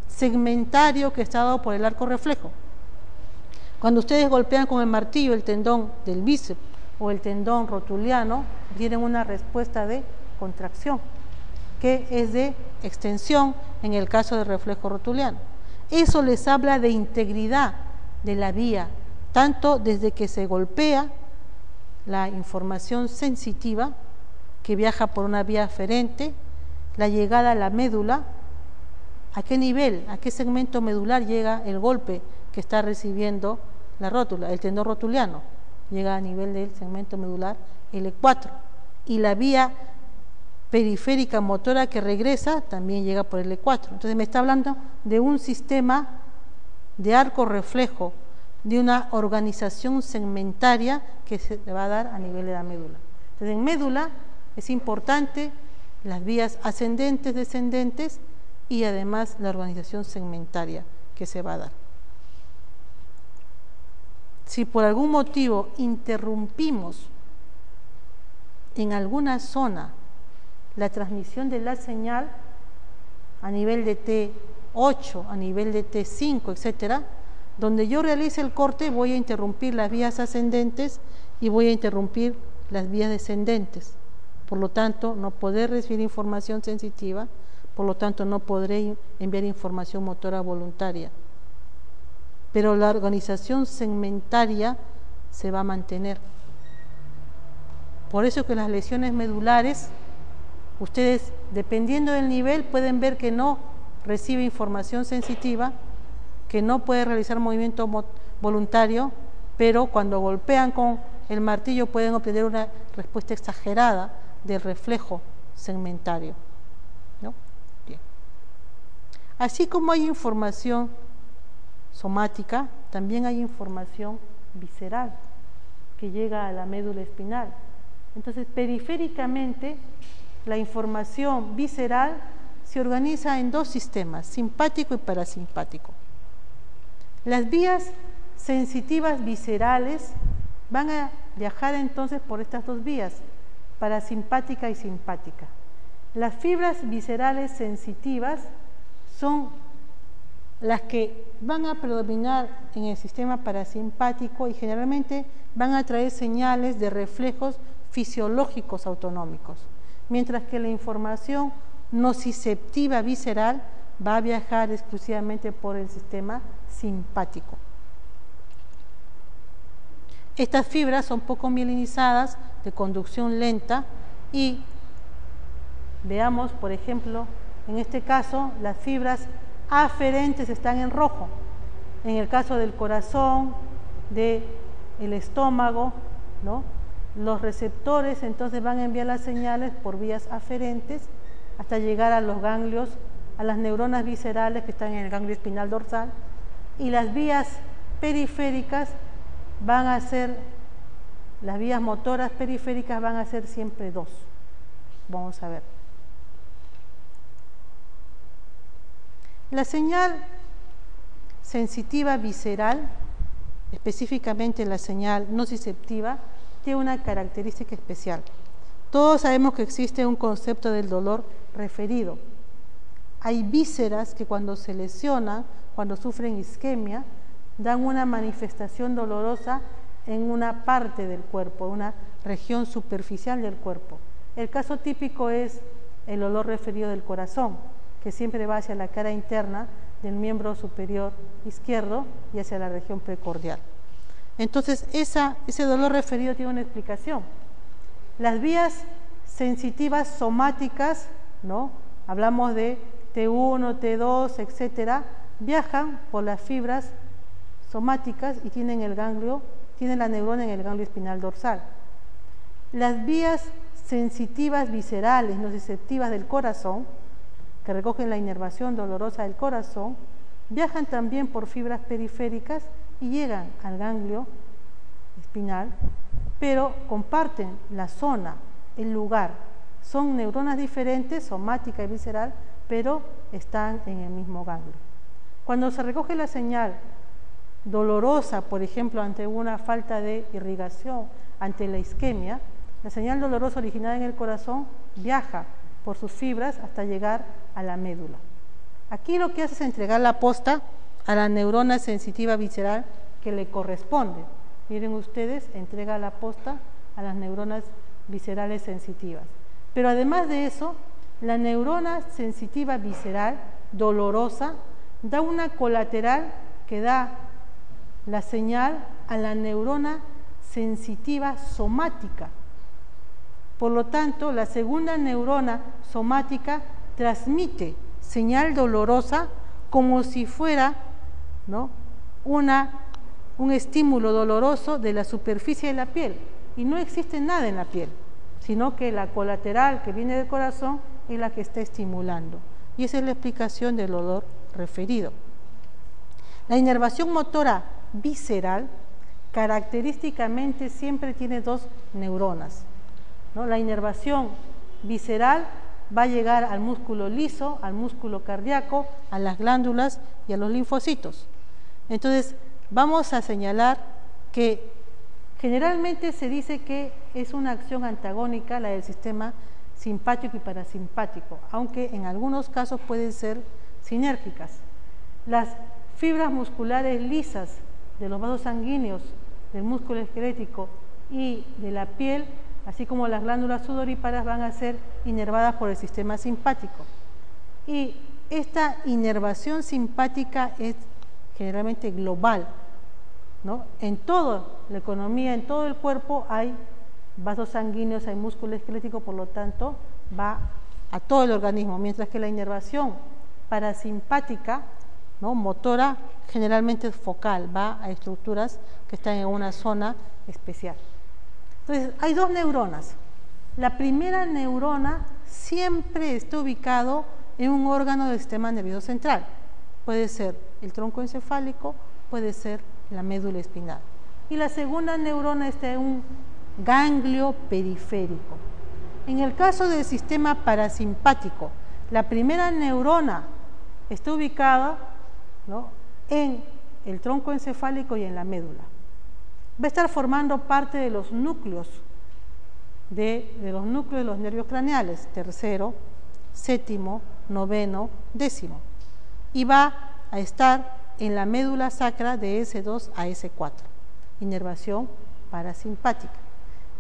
segmentario, que está dado por el arco reflejo. Cuando ustedes golpean con el martillo el tendón del bíceps o el tendón rotuliano, tienen una respuesta de contracción, que es de extensión en el caso del reflejo rotuliano. Eso les habla de integridad de la vía, tanto desde que se golpea la información sensitiva que viaja por una vía aferente, la llegada a la médula, a qué nivel, a qué segmento medular llega el golpe que está recibiendo la rótula, el tendón rotuliano, llega a nivel del segmento medular L4, y la vía periférica motora que regresa también llega por L4. Entonces me está hablando de un sistema de arco reflejo, de una organización segmentaria que se va a dar a nivel de la médula. Entonces en médula es importante las vías ascendentes, descendentes y además la organización segmentaria que se va a dar. Si por algún motivo interrumpimos en alguna zona la transmisión de la señal a nivel de T8, a nivel de T5, etcétera, donde yo realice el corte voy a interrumpir las vías ascendentes y voy a interrumpir las vías descendentes. Por lo tanto, no podré recibir información sensitiva, por lo tanto no podré enviar información motora voluntaria. Pero la organización segmentaria se va a mantener. Por eso que las lesiones medulares, ustedes, dependiendo del nivel, pueden ver que no recibe información sensitiva, que no puede realizar movimiento voluntario, pero cuando golpean con el martillo pueden obtener una respuesta exagerada del reflejo segmentario, ¿no? Bien. Así como hay información somática, también hay información visceral que llega a la médula espinal. Entonces, periféricamente, la información visceral se organiza en dos sistemas, simpático y parasimpático. Las vías sensitivas viscerales van a viajar entonces por estas dos vías, parasimpática y simpática. Las fibras viscerales sensitivas son las que van a predominar en el sistema parasimpático y generalmente van a traer señales de reflejos fisiológicos autonómicos, mientras que la información nociceptiva visceral va a viajar exclusivamente por el sistema simpático. Estas fibras son poco mielinizadas, de conducción lenta, y veamos, por ejemplo, en este caso, las fibras aferentes están en rojo. En el caso del corazón, del estómago, ¿no? Los receptores entonces van a enviar las señales por vías aferentes hasta llegar a los ganglios, a las neuronas viscerales que están en el ganglio espinal dorsal, y las vías periféricas van a ser, las vías motoras periféricas van a ser siempre dos. Vamos a ver. La señal sensitiva visceral, específicamente la señal nociceptiva, tiene una característica especial. Todos sabemos que existe un concepto del dolor referido. Hay vísceras que cuando se lesionan, cuando sufren isquemia, dan una manifestación dolorosa en una parte del cuerpo, una región superficial del cuerpo. El caso típico es el dolor referido del corazón, que siempre va hacia la cara interna del miembro superior izquierdo y hacia la región precordial. Entonces, ese dolor referido tiene una explicación. Las vías sensitivas somáticas, ¿no? Hablamos de T1, T2, etcétera, viajan por las fibras somáticas y tienen la neurona en el ganglio espinal dorsal. Las vías sensitivas viscerales, nociceptivas del corazón, que recogen la inervación dolorosa del corazón, viajan también por fibras periféricas y llegan al ganglio espinal, pero comparten la zona, el lugar. Son neuronas diferentes, somática y visceral, pero están en el mismo ganglio. Cuando se recoge la señal dolorosa, por ejemplo, ante una falta de irrigación, ante la isquemia, la señal dolorosa originada en el corazón viaja por sus fibras hasta llegar a la médula. Aquí lo que hace es entregar la posta a la neurona sensitiva visceral que le corresponde. Miren ustedes, entrega la posta a las neuronas viscerales sensitivas. Pero además de eso, la neurona sensitiva visceral dolorosa da una colateral que da la señal a la neurona sensitiva somática. Por lo tanto, la segunda neurona somática transmite señal dolorosa como si fuera, ¿no?, un estímulo doloroso de la superficie de la piel. Y no existe nada en la piel, sino que la colateral que viene del corazón es la que está estimulando. Y esa es la explicación del dolor referido. La inervación motora visceral característicamente siempre tiene dos neuronas, ¿no? La inervación visceral va a llegar al músculo liso, al músculo cardíaco, a las glándulas y a los linfocitos. Entonces, vamos a señalar que generalmente se dice que es una acción antagónica la del sistema simpático y parasimpático, aunque en algunos casos pueden ser sinérgicas. Las fibras musculares lisas de los vasos sanguíneos, del músculo esquelético y de la piel, así como las glándulas sudoríparas, van a ser inervadas por el sistema simpático. Y esta inervación simpática es generalmente global, ¿no? En toda la economía, en todo el cuerpo hay vasos sanguíneos, hay músculo esquelético, por lo tanto va a todo el organismo, mientras que la inervación parasimpática, ¿no?, motora, generalmente es focal, va a estructuras que están en una zona especial. Entonces, hay dos neuronas. La primera neurona siempre está ubicado en un órgano del sistema nervioso central. Puede ser el tronco encefálico, puede ser la médula espinal. Y la segunda neurona está en un ganglio periférico. En el caso del sistema parasimpático, la primera neurona está ubicada, ¿no?, en el tronco encefálico y en la médula. Va a estar formando parte de los núcleos de los nervios craneales, tercero, séptimo, noveno, décimo. Y va a estar en la médula sacra de S2 a S4, inervación parasimpática.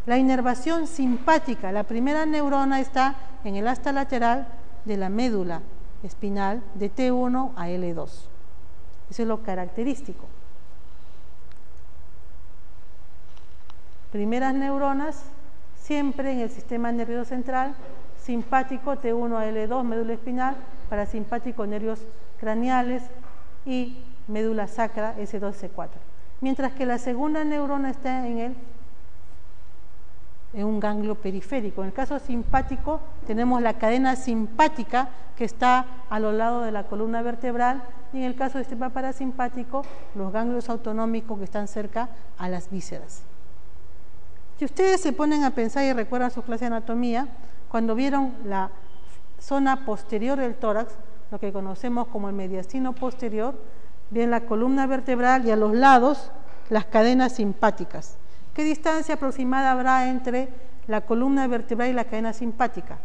La inervación simpática, la primera neurona está en el asta lateral de la médula espinal de T1 a L2. Eso es lo característico. Primeras neuronas siempre en el sistema nervioso central, simpático T1 a L2, médula espinal, parasimpático nervios craneales y médula sacra S2 C4. Mientras que la segunda neurona está en un ganglio periférico. En el caso simpático tenemos la cadena simpática que está a los lados de la columna vertebral, y en el caso del sistema parasimpático los ganglios autonómicos que están cerca a las vísceras. Si ustedes se ponen a pensar y recuerdan su clase de anatomía, cuando vieron la zona posterior del tórax, lo que conocemos como el mediastino posterior, ven la columna vertebral y a los lados las cadenas simpáticas. ¿Qué distancia aproximada habrá entre la columna vertebral y la cadena simpática?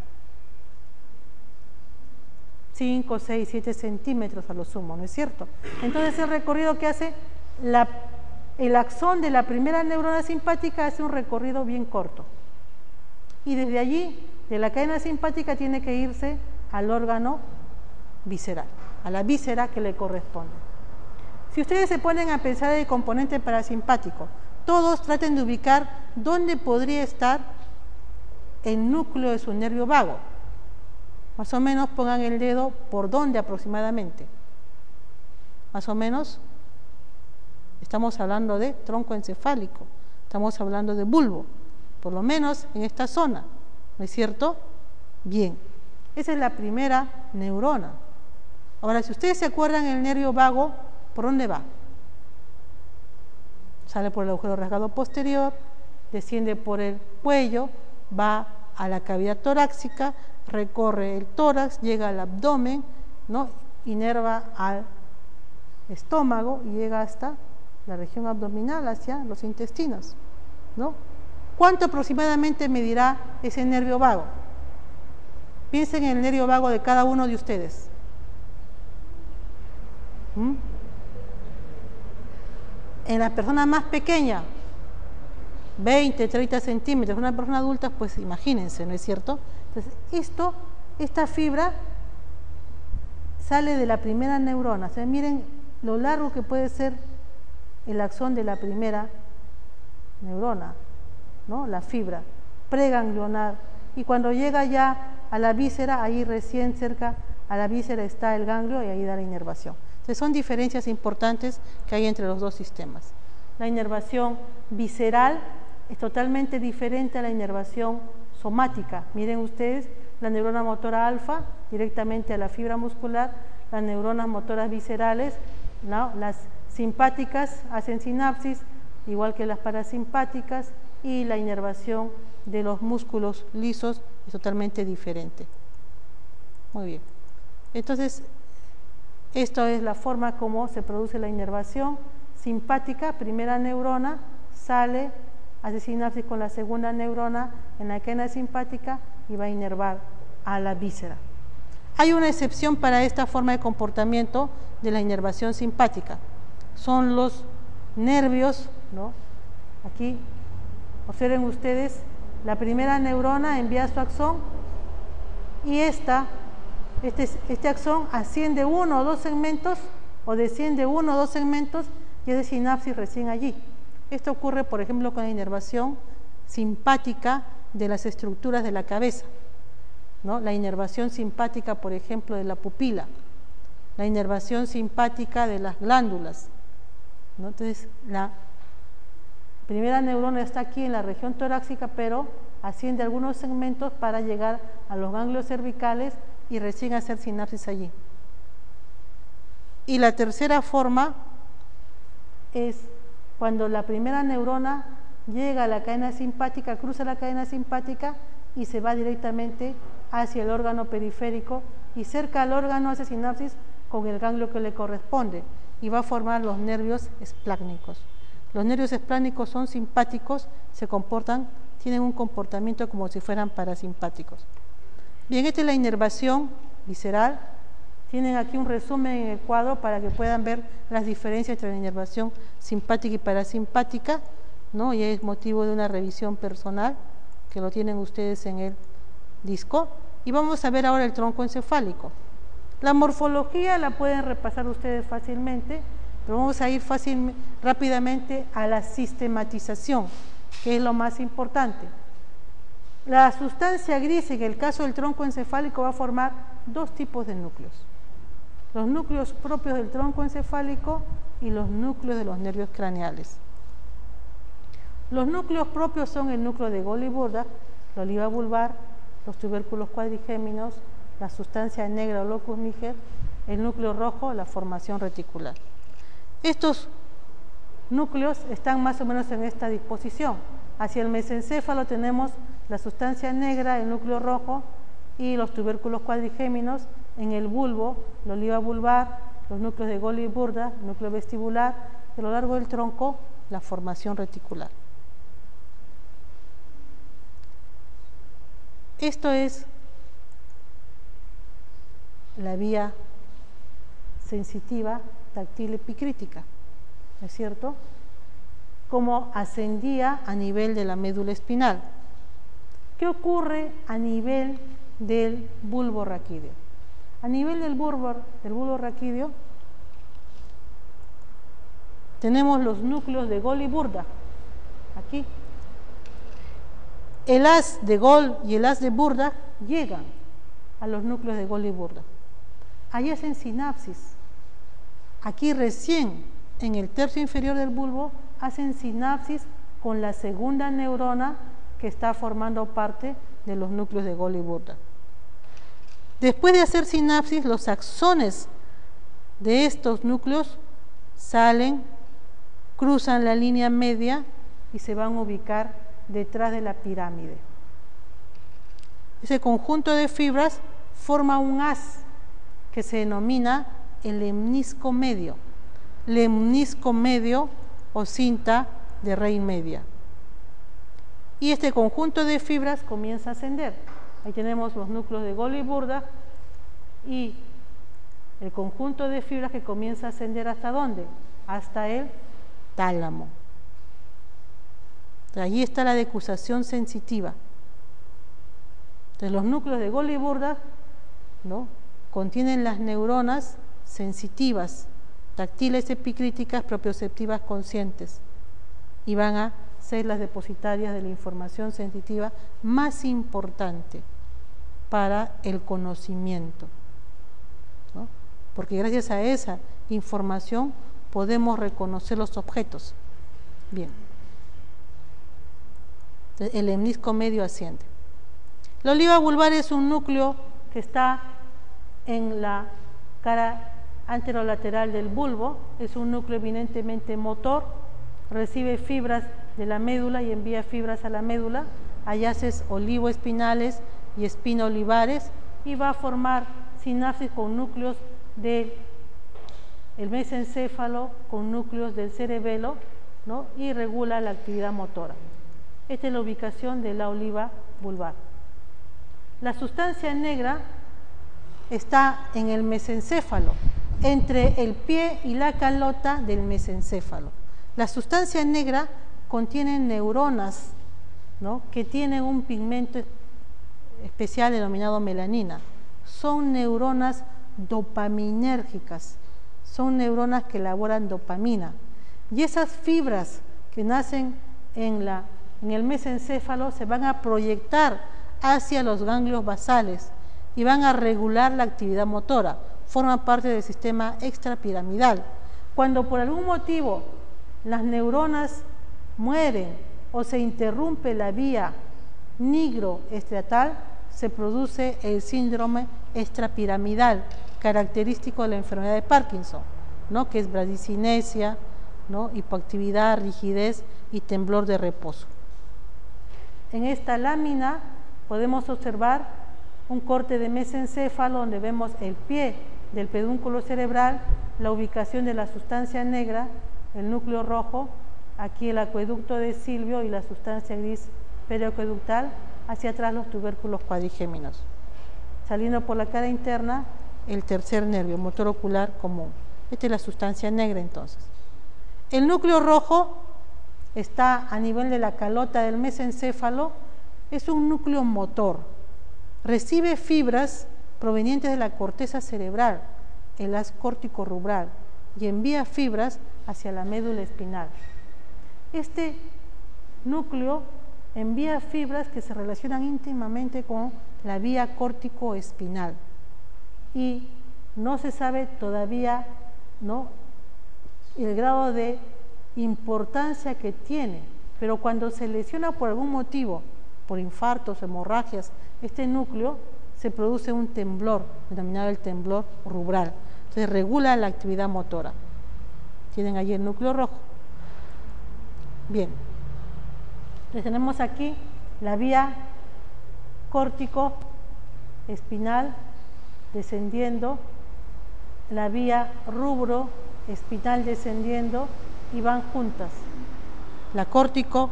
5, 6, 7 centímetros a lo sumo, ¿no es cierto? Entonces el recorrido que hace el axón de la primera neurona simpática hace un recorrido bien corto. Y desde allí, de la cadena simpática, tiene que irse al órgano visceral, a la víscera que le corresponde. Si ustedes se ponen a pensar el componente parasimpático, todos traten de ubicar dónde podría estar el núcleo de su nervio vago. Más o menos pongan el dedo por dónde aproximadamente. Más o menos estamos hablando de tronco encefálico, estamos hablando de bulbo, por lo menos en esta zona, ¿no es cierto? Bien, esa es la primera neurona. Ahora, si ustedes se acuerdan, el nervio vago, ¿por dónde va? Sale por el agujero rasgado posterior, desciende por el cuello, va a la cavidad torácica, recorre el tórax, llega al abdomen, ¿no?, inerva al estómago y llega hasta la región abdominal, hacia los intestinos, ¿no? ¿Cuánto aproximadamente medirá ese nervio vago? Piensen en el nervio vago de cada uno de ustedes. En la persona más pequeña, 20, 30 centímetros, una persona adulta, pues imagínense, ¿no es cierto? Entonces, esta fibra sale de la primera neurona. O sea, miren lo largo que puede ser el axón de la primera neurona, ¿no? La fibra preganglionar. Y cuando llega ya a la víscera, ahí recién cerca a la víscera está el ganglio y ahí da la inervación. Entonces son diferencias importantes que hay entre los dos sistemas. La inervación visceral es totalmente diferente a la inervación somática. Miren ustedes, la neurona motora alfa directamente a la fibra muscular, las neuronas motoras viscerales, ¿no? Las simpáticas hacen sinapsis, igual que las parasimpáticas, y la inervación de los músculos lisos es totalmente diferente. Muy bien. Entonces, esto es la forma como se produce la inervación simpática. Primera neurona sale, hace sinapsis con la segunda neurona en la cadena simpática y va a inervar a la víscera. Hay una excepción para esta forma de comportamiento de la inervación simpática. Son los nervios, ¿no? Aquí, observen ustedes, la primera neurona envía su axón y este axón asciende uno o dos segmentos o desciende uno o dos segmentos y es de sinapsis recién allí. Esto ocurre, por ejemplo, con la inervación simpática de las estructuras de la cabeza, ¿no? La inervación simpática, por ejemplo, de la pupila, la inervación simpática de las glándulas, ¿no? Entonces, la primera neurona está aquí en la región torácica, pero asciende algunos segmentos para llegar a los ganglios cervicales y recién hacer sinapsis allí. Y la tercera forma es cuando la primera neurona llega a la cadena simpática, cruza la cadena simpática y se va directamente hacia el órgano periférico y cerca al órgano hace sinapsis con el ganglio que le corresponde y va a formar los nervios esplácnicos. Los nervios esplácnicos son simpáticos, tienen un comportamiento como si fueran parasimpáticos. Bien, esta es la inervación visceral. Tienen aquí un resumen en el cuadro para que puedan ver las diferencias entre la inervación simpática y parasimpática, ¿no? Y es motivo de una revisión personal que lo tienen ustedes en el disco. Y vamos a ver ahora el tronco encefálico. La morfología la pueden repasar ustedes fácilmente, pero vamos a ir rápidamente a la sistematización, que es lo más importante. La sustancia gris, en el caso del tronco encefálico, va a formar dos tipos de núcleos. Los núcleos propios del tronco encefálico y los núcleos de los nervios craneales. Los núcleos propios son el núcleo de Golgi-Burda, la oliva vulvar, los tubérculos cuadrigéminos, la sustancia negra o locus niger, el núcleo rojo, la formación reticular. Estos núcleos están más o menos en esta disposición. Hacia el mesencéfalo tenemos la sustancia negra, el núcleo rojo y los tubérculos cuadrigéminos. En el bulbo, la oliva vulvar, los núcleos de Golgi-Burda, el núcleo vestibular, y a lo largo del tronco, la formación reticular. Esto es la vía sensitiva, táctil epicrítica, ¿no es cierto? Cómo ascendía a nivel de la médula espinal. ¿Qué ocurre a nivel del bulbo raquídeo? A nivel del bulbo raquídeo tenemos los núcleos de Golgi-Burda, aquí. El haz de Gol y el haz de Burda llegan a los núcleos de Golgi-Burda. Ahí hacen sinapsis. Aquí recién, en el tercio inferior del bulbo, hacen sinapsis con la segunda neurona que está formando parte de los núcleos de Golgi-Burda. Después de hacer sinapsis, los axones de estos núcleos salen, cruzan la línea media y se van a ubicar detrás de la pirámide. Ese conjunto de fibras forma un haz que se denomina el lemnisco medio o cinta de Rein media. Y este conjunto de fibras comienza a ascender. Ahí tenemos los núcleos de Golgi-Burda y el conjunto de fibras que comienza a ascender ¿hasta dónde? Hasta el tálamo. Allí está la decusación sensitiva. Entonces los núcleos de Golgi-Burda, ¿no?, contienen las neuronas sensitivas, táctiles epicríticas, propioceptivas conscientes, y van a ser las depositarias de la información sensitiva más importante para el conocimiento, ¿no? Porque gracias a esa información podemos reconocer los objetos. Bien. El lemnisco medio asciende. La oliva vulvar es un núcleo que está en la cara anterolateral del bulbo, es un núcleo eminentemente motor, recibe fibras de la médula y envía fibras a la médula, hallaces olivoespinales y espino-olivares, y va a formar sinapsis con núcleos del mesencéfalo, con núcleos del cerebelo, ¿no? Y regula la actividad motora. Esta es la ubicación de la oliva vulvar. La sustancia negra está en el mesencéfalo, entre el pie y la calota del mesencéfalo. La sustancia negra contiene neuronas, ¿no? Que tienen un pigmento especial denominado melanina. Son neuronas dopaminérgicas, son neuronas que elaboran dopamina. Y esas fibras que nacen en el mesencéfalo se van a proyectar hacia los ganglios basales y van a regular la actividad motora. Forman parte del sistema extrapiramidal. Cuando por algún motivo las neuronas mueren o se interrumpe la vía nigroestriatal, se produce el síndrome extrapiramidal, característico de la enfermedad de Parkinson, ¿no? Que es bradicinesia, ¿no? Hipoactividad, rigidez y temblor de reposo. En esta lámina podemos observar un corte de mesencéfalo donde vemos el pie del pedúnculo cerebral, la ubicación de la sustancia negra, el núcleo rojo, aquí el acueducto de Silvio y la sustancia gris periaqueductal, hacia atrás los tubérculos cuadrigéminos. Saliendo por la cara interna, el tercer nervio, motor ocular común. Esta es la sustancia negra entonces. El núcleo rojo está a nivel de la calota del mesencéfalo, es un núcleo motor. Recibe fibras provenientes de la corteza cerebral, el haz córtico rubral, y envía fibras hacia la médula espinal. Este núcleo envía fibras que se relacionan íntimamente con la vía córtico-espinal y no se sabe todavía, ¿no?, el grado de importancia que tiene, pero cuando se lesiona por algún motivo, por infartos, hemorragias, este núcleo, se produce un temblor, denominado el temblor rubral. Entonces regula la actividad motora. Tienen allí el núcleo rojo. Bien. Entonces tenemos aquí la vía córtico-espinal descendiendo, la vía rubro-espinal descendiendo, y van juntas, la córtico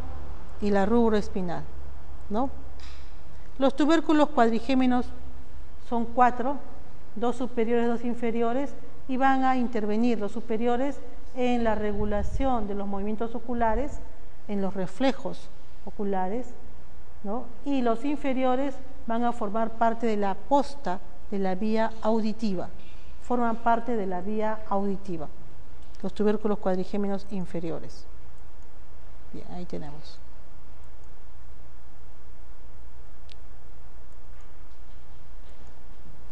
y la rubroespinal, ¿no? Los tubérculos cuadrigéminos son 4, 2 superiores, 2 inferiores, y van a intervenir los superiores en la regulación de los movimientos oculares, en los reflejos oculares, ¿no? Y los inferiores van a formar parte de la posta de la vía auditiva, forman parte de la vía auditiva, los tubérculos cuadrigéminos inferiores. Bien, ahí tenemos.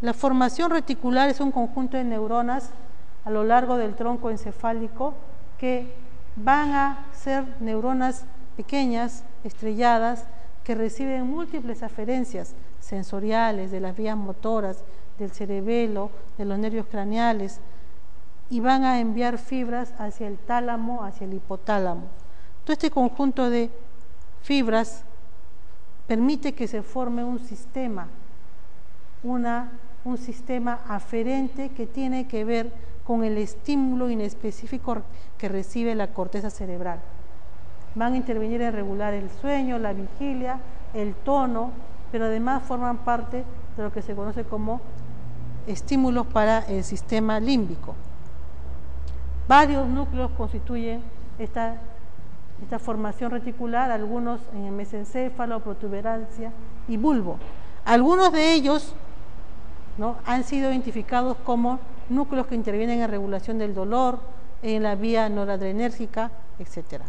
La formación reticular es un conjunto de neuronas a lo largo del tronco encefálico que van a ser neuronas pequeñas, estrelladas, que reciben múltiples aferencias sensoriales de las vías motoras, del cerebelo, de los nervios craneales, y van a enviar fibras hacia el tálamo, hacia el hipotálamo. Todo este conjunto de fibras permite que se forme un sistema, un sistema aferente que tiene que ver con el estímulo inespecífico que recibe la corteza cerebral. Van a intervenir en regular el sueño, la vigilia, el tono, pero además forman parte de lo que se conoce como estímulos para el sistema límbico. Varios núcleos constituyen esta formación reticular, algunos en el mesencéfalo, protuberancia y bulbo. Algunos de ellos ¿no? Han sido identificados como núcleos que intervienen en regulación del dolor, en la vía noradrenérgica, etc.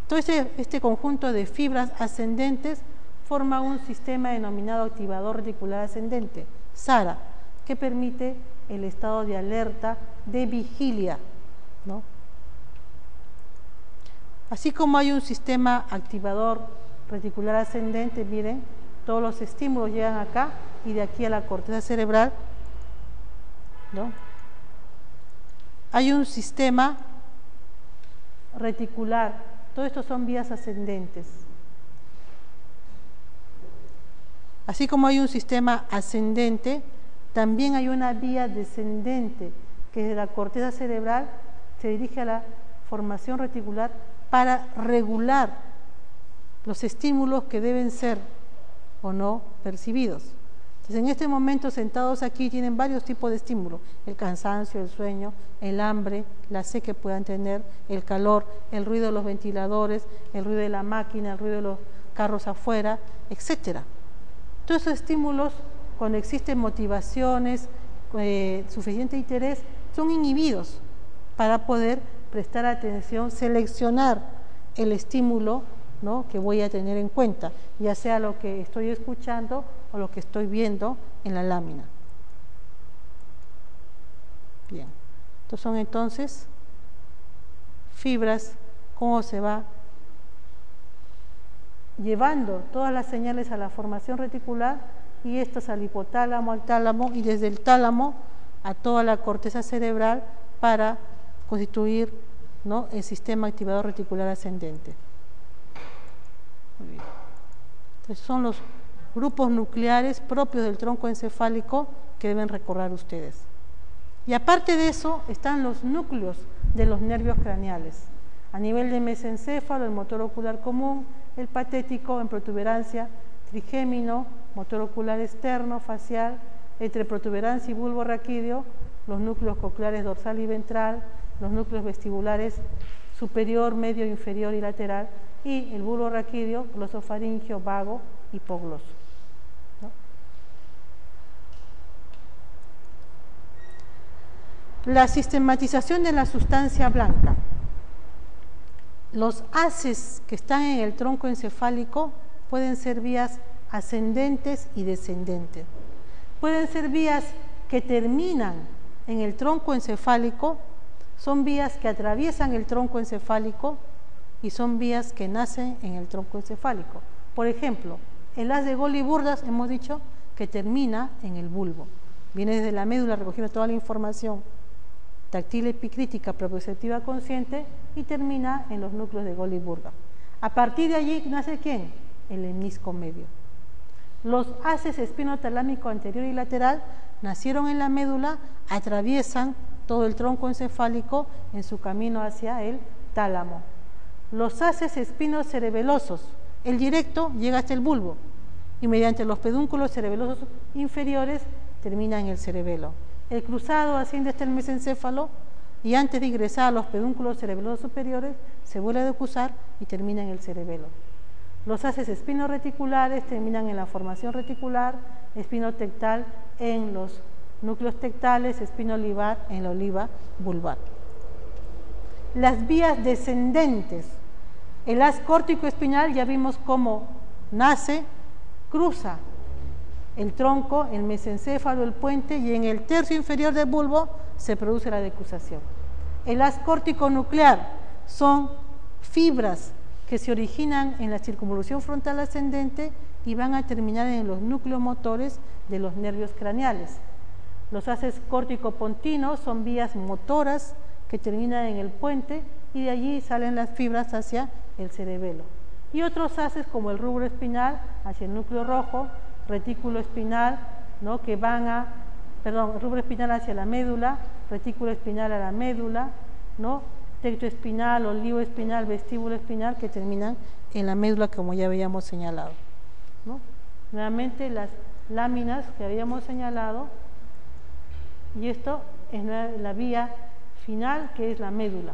Todo este conjunto de fibras ascendentes forma un sistema denominado activador reticular ascendente, SARA, que permite el estado de alerta de vigilia, ¿no? Así como hay un sistema activador reticular ascendente, miren, todos los estímulos llegan acá y de aquí a la corteza cerebral, ¿no? Hay un sistema reticular, todo esto son vías ascendentes. Así como hay un sistema ascendente, también hay una vía descendente, que de la corteza cerebral se dirige a la formación reticular para regular los estímulos que deben ser o no percibidos. Entonces, en este momento, sentados aquí, tienen varios tipos de estímulos: el cansancio, el sueño, el hambre, la sed que puedan tener, el calor, el ruido de los ventiladores, el ruido de la máquina, el ruido de los carros afuera, etcétera. Todos esos estímulos, cuando existen motivaciones, suficiente interés, son inhibidos para poder prestar atención, seleccionar el estímulo, ¿no?, que voy a tener en cuenta, ya sea lo que estoy escuchando o lo que estoy viendo en la lámina. Bien, estos son entonces fibras, cómo se va llevando todas las señales a la formación reticular, y estas al hipotálamo, al tálamo, y desde el tálamo a toda la corteza cerebral para constituir, ¿no?, el sistema activador reticular ascendente. Muy bien. Entonces son los grupos nucleares propios del tronco encefálico que deben recordar ustedes. Y aparte de eso están los núcleos de los nervios craneales. A nivel de mesencéfalo, el motor ocular común, el patético en protuberancia, trigémino, motor ocular externo, facial, entre protuberancia y bulbo raquídeo, los núcleos cocleares dorsal y ventral, los núcleos vestibulares superior, medio, inferior y lateral, y el bulbo raquídeo, glosofaringio, vago, hipogloso, ¿no? La sistematización de la sustancia blanca. Los haces que están en el tronco encefálico pueden ser vías ascendentes y descendentes. Pueden ser vías que terminan en el tronco encefálico, son vías que atraviesan el tronco encefálico y son vías que nacen en el tronco encefálico. Por ejemplo, el haz de Golgi-Burdas, hemos dicho que termina en el bulbo. Viene desde la médula recogiendo toda la información táctil epicrítica propioceptiva consciente y termina en los núcleos de Golgi-Burdas. A partir de allí nace ¿quién? El hemisco medio. Los haces espinotalámico anterior y lateral nacieron en la médula, atraviesan todo el tronco encefálico en su camino hacia el tálamo. Los haces espinocerebelosos, el directo llega hasta el bulbo y mediante los pedúnculos cerebelosos inferiores termina en el cerebelo. El cruzado asciende hasta el mesencéfalo y antes de ingresar a los pedúnculos cerebelosos superiores se vuelve a decusar y termina en el cerebelo. Los haces espinoreticulares terminan en la formación reticular, espinotectal en los núcleos tectales, espinolivar en la oliva vulvar. Las vías descendentes. El haz córtico-espinal ya vimos cómo nace, cruza el tronco, el mesencéfalo, el puente, y en el tercio inferior del bulbo se produce la decusación. El haz córtico-nuclear son fibras que se originan en la circunvolución frontal ascendente y van a terminar en los núcleos motores de los nervios craneales. Los haces córtico-pontinos son vías motoras que terminan en el puente y de allí salen las fibras hacia el cerebelo. Y otros haces como el rubro espinal hacia el núcleo rojo, retículo espinal, ¿no?, que van a, rubro espinal hacia la médula, retículo espinal a la médula, ¿no?, tecto espinal, olivo espinal, vestíbulo espinal, que terminan en la médula como ya habíamos señalado, ¿no? Nuevamente las láminas que habíamos señalado, y esto es la vía final, que es la médula.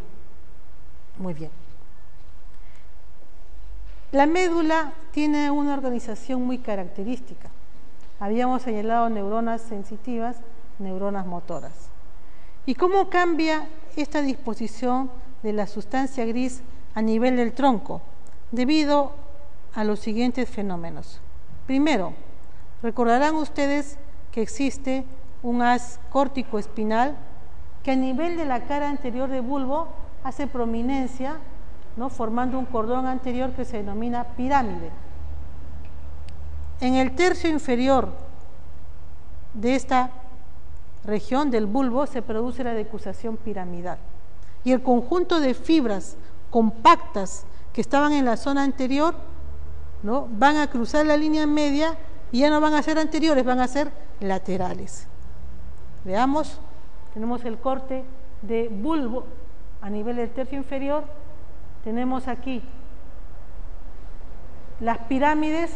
Muy bien. La médula tiene una organización muy característica. Habíamos señalado neuronas sensitivas, neuronas motoras. ¿Y cómo cambia esta disposición de la sustancia gris a nivel del tronco? Debido a los siguientes fenómenos. Primero, recordarán ustedes que existe un haz córtico-espinal que a nivel de la cara anterior del bulbo hace prominencia, ¿no?, formando un cordón anterior que se denomina pirámide. En el tercio inferior de esta región del bulbo se produce la decusación piramidal y el conjunto de fibras compactas que estaban en la zona anterior, ¿no?, van a cruzar la línea media y ya no van a ser anteriores, van a ser laterales. Veamos, tenemos el corte de bulbo a nivel del tercio inferior, tenemos aquí las pirámides,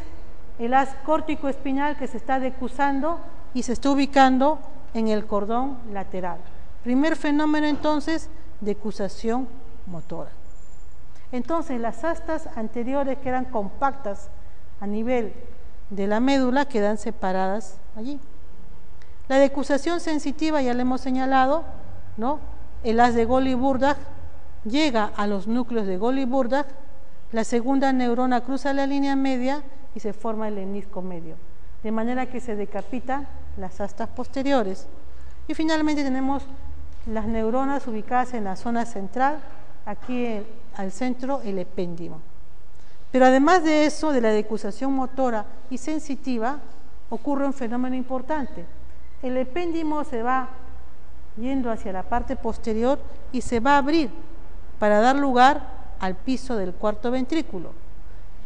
el haz córtico-espinal que se está decusando y se está ubicando en el cordón lateral. Primer fenómeno entonces, decusación motora. Entonces las astas anteriores que eran compactas a nivel de la médula quedan separadas allí. La decusación sensitiva ya le hemos señalado, ¿no? El haz de Golgi-Burdach llega a los núcleos de Golgi-Burdach, la segunda neurona cruza la línea media y se forma el menisco medio, de manera que se decapitan las astas posteriores. Y finalmente tenemos las neuronas ubicadas en la zona central, aquí al centro el epéndimo. Pero además de eso, de la decusación motora y sensitiva, ocurre un fenómeno importante. El epéndimo se va yendo hacia la parte posterior y se va a abrir para dar lugar al piso del cuarto ventrículo.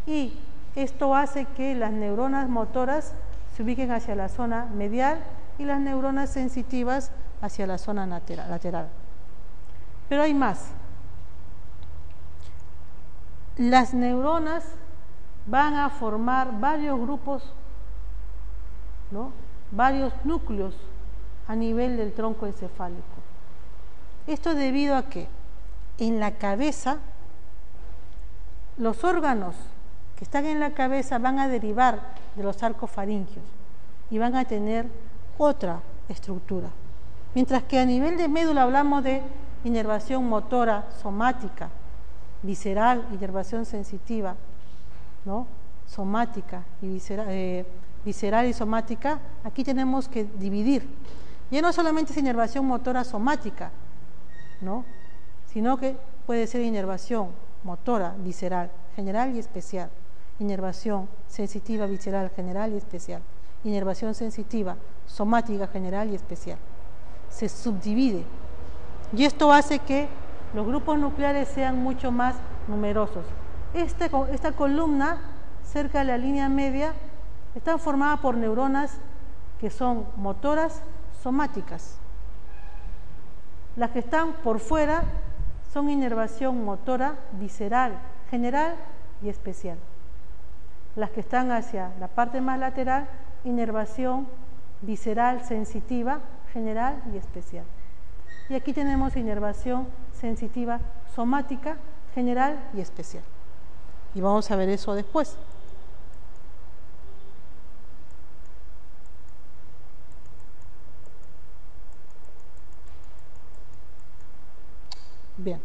Y esto hace que las neuronas motoras se ubiquen hacia la zona medial y las neuronas sensitivas hacia la zona lateral. Pero hay más. Las neuronas van a formar varios grupos, ¿no?, varios núcleos a nivel del tronco encefálico. Esto debido a que en la cabeza los órganos que están en la cabeza van a derivar de los arcos faringios y van a tener otra estructura. Mientras que a nivel de médula hablamos de inervación motora somática, visceral, inervación sensitiva, ¿no?, somática y visceral y somática, aquí tenemos que dividir. Ya no solamente es inervación motora somática, ¿no?, sino que puede ser inervación motora visceral, general y especial, inervación sensitiva visceral, general y especial, inervación sensitiva somática, general y especial. Se subdivide y esto hace que los grupos nucleares sean mucho más numerosos. Esta columna cerca de la línea media está formada por neuronas que son motoras somáticas. Las que están por fuera son inervación motora visceral, general y especial. Las que están hacia la parte más lateral, inervación visceral sensitiva, general y especial. Y aquí tenemos inervación sensitiva somática, general y especial. Y vamos a ver eso después. Bien,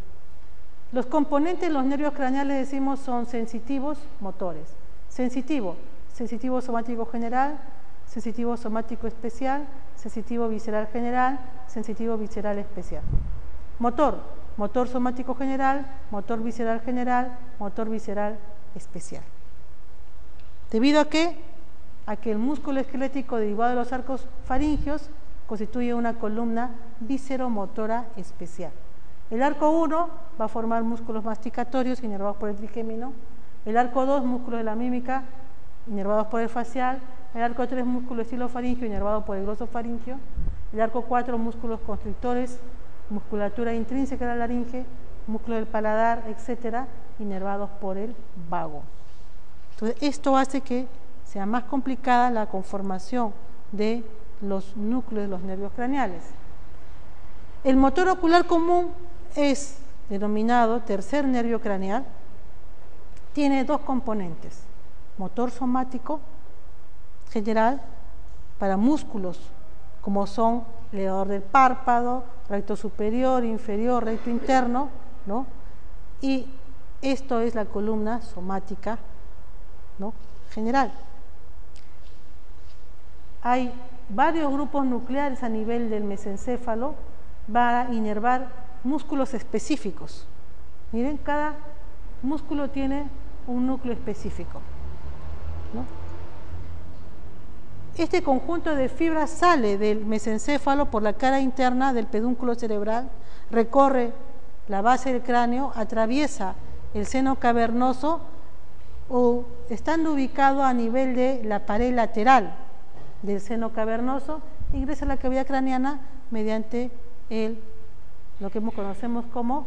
los componentes de los nervios craneales decimos son sensitivos motores. Sensitivo somático general, sensitivo somático especial, sensitivo visceral general, sensitivo visceral especial. Motor somático general, motor visceral general, motor visceral especial. ¿Debido a qué? A que el músculo esquelético derivado de los arcos faringios constituye una columna visceromotora especial. El arco 1 va a formar músculos masticatorios inervados por el trigémino. El arco 2, músculos de la mímica inervados por el facial. El arco 3, músculo estilofaringio inervado por el glosofaringio. El arco 4, músculos constrictores, musculatura intrínseca de la laringe, músculo del paladar, etcétera, inervados por el vago. Entonces, esto hace que sea más complicada la conformación de los núcleos de los nervios craneales. El motor ocular común es denominado tercer nervio craneal. Tiene dos componentes: motor somático general para músculos, como son el elevador del párpado, recto superior, inferior, recto interno, ¿no? Y esto es la columna somática, ¿no?, general. Hay varios grupos nucleares a nivel del mesencéfalo para inervar músculos específicos. Miren, cada músculo tiene un núcleo específico, ¿no? Este conjunto de fibras sale del mesencéfalo por la cara interna del pedúnculo cerebral, recorre la base del cráneo, atraviesa el seno cavernoso o estando ubicado a nivel de la pared lateral del seno cavernoso, ingresa a la cavidad craneana mediante lo que conocemos como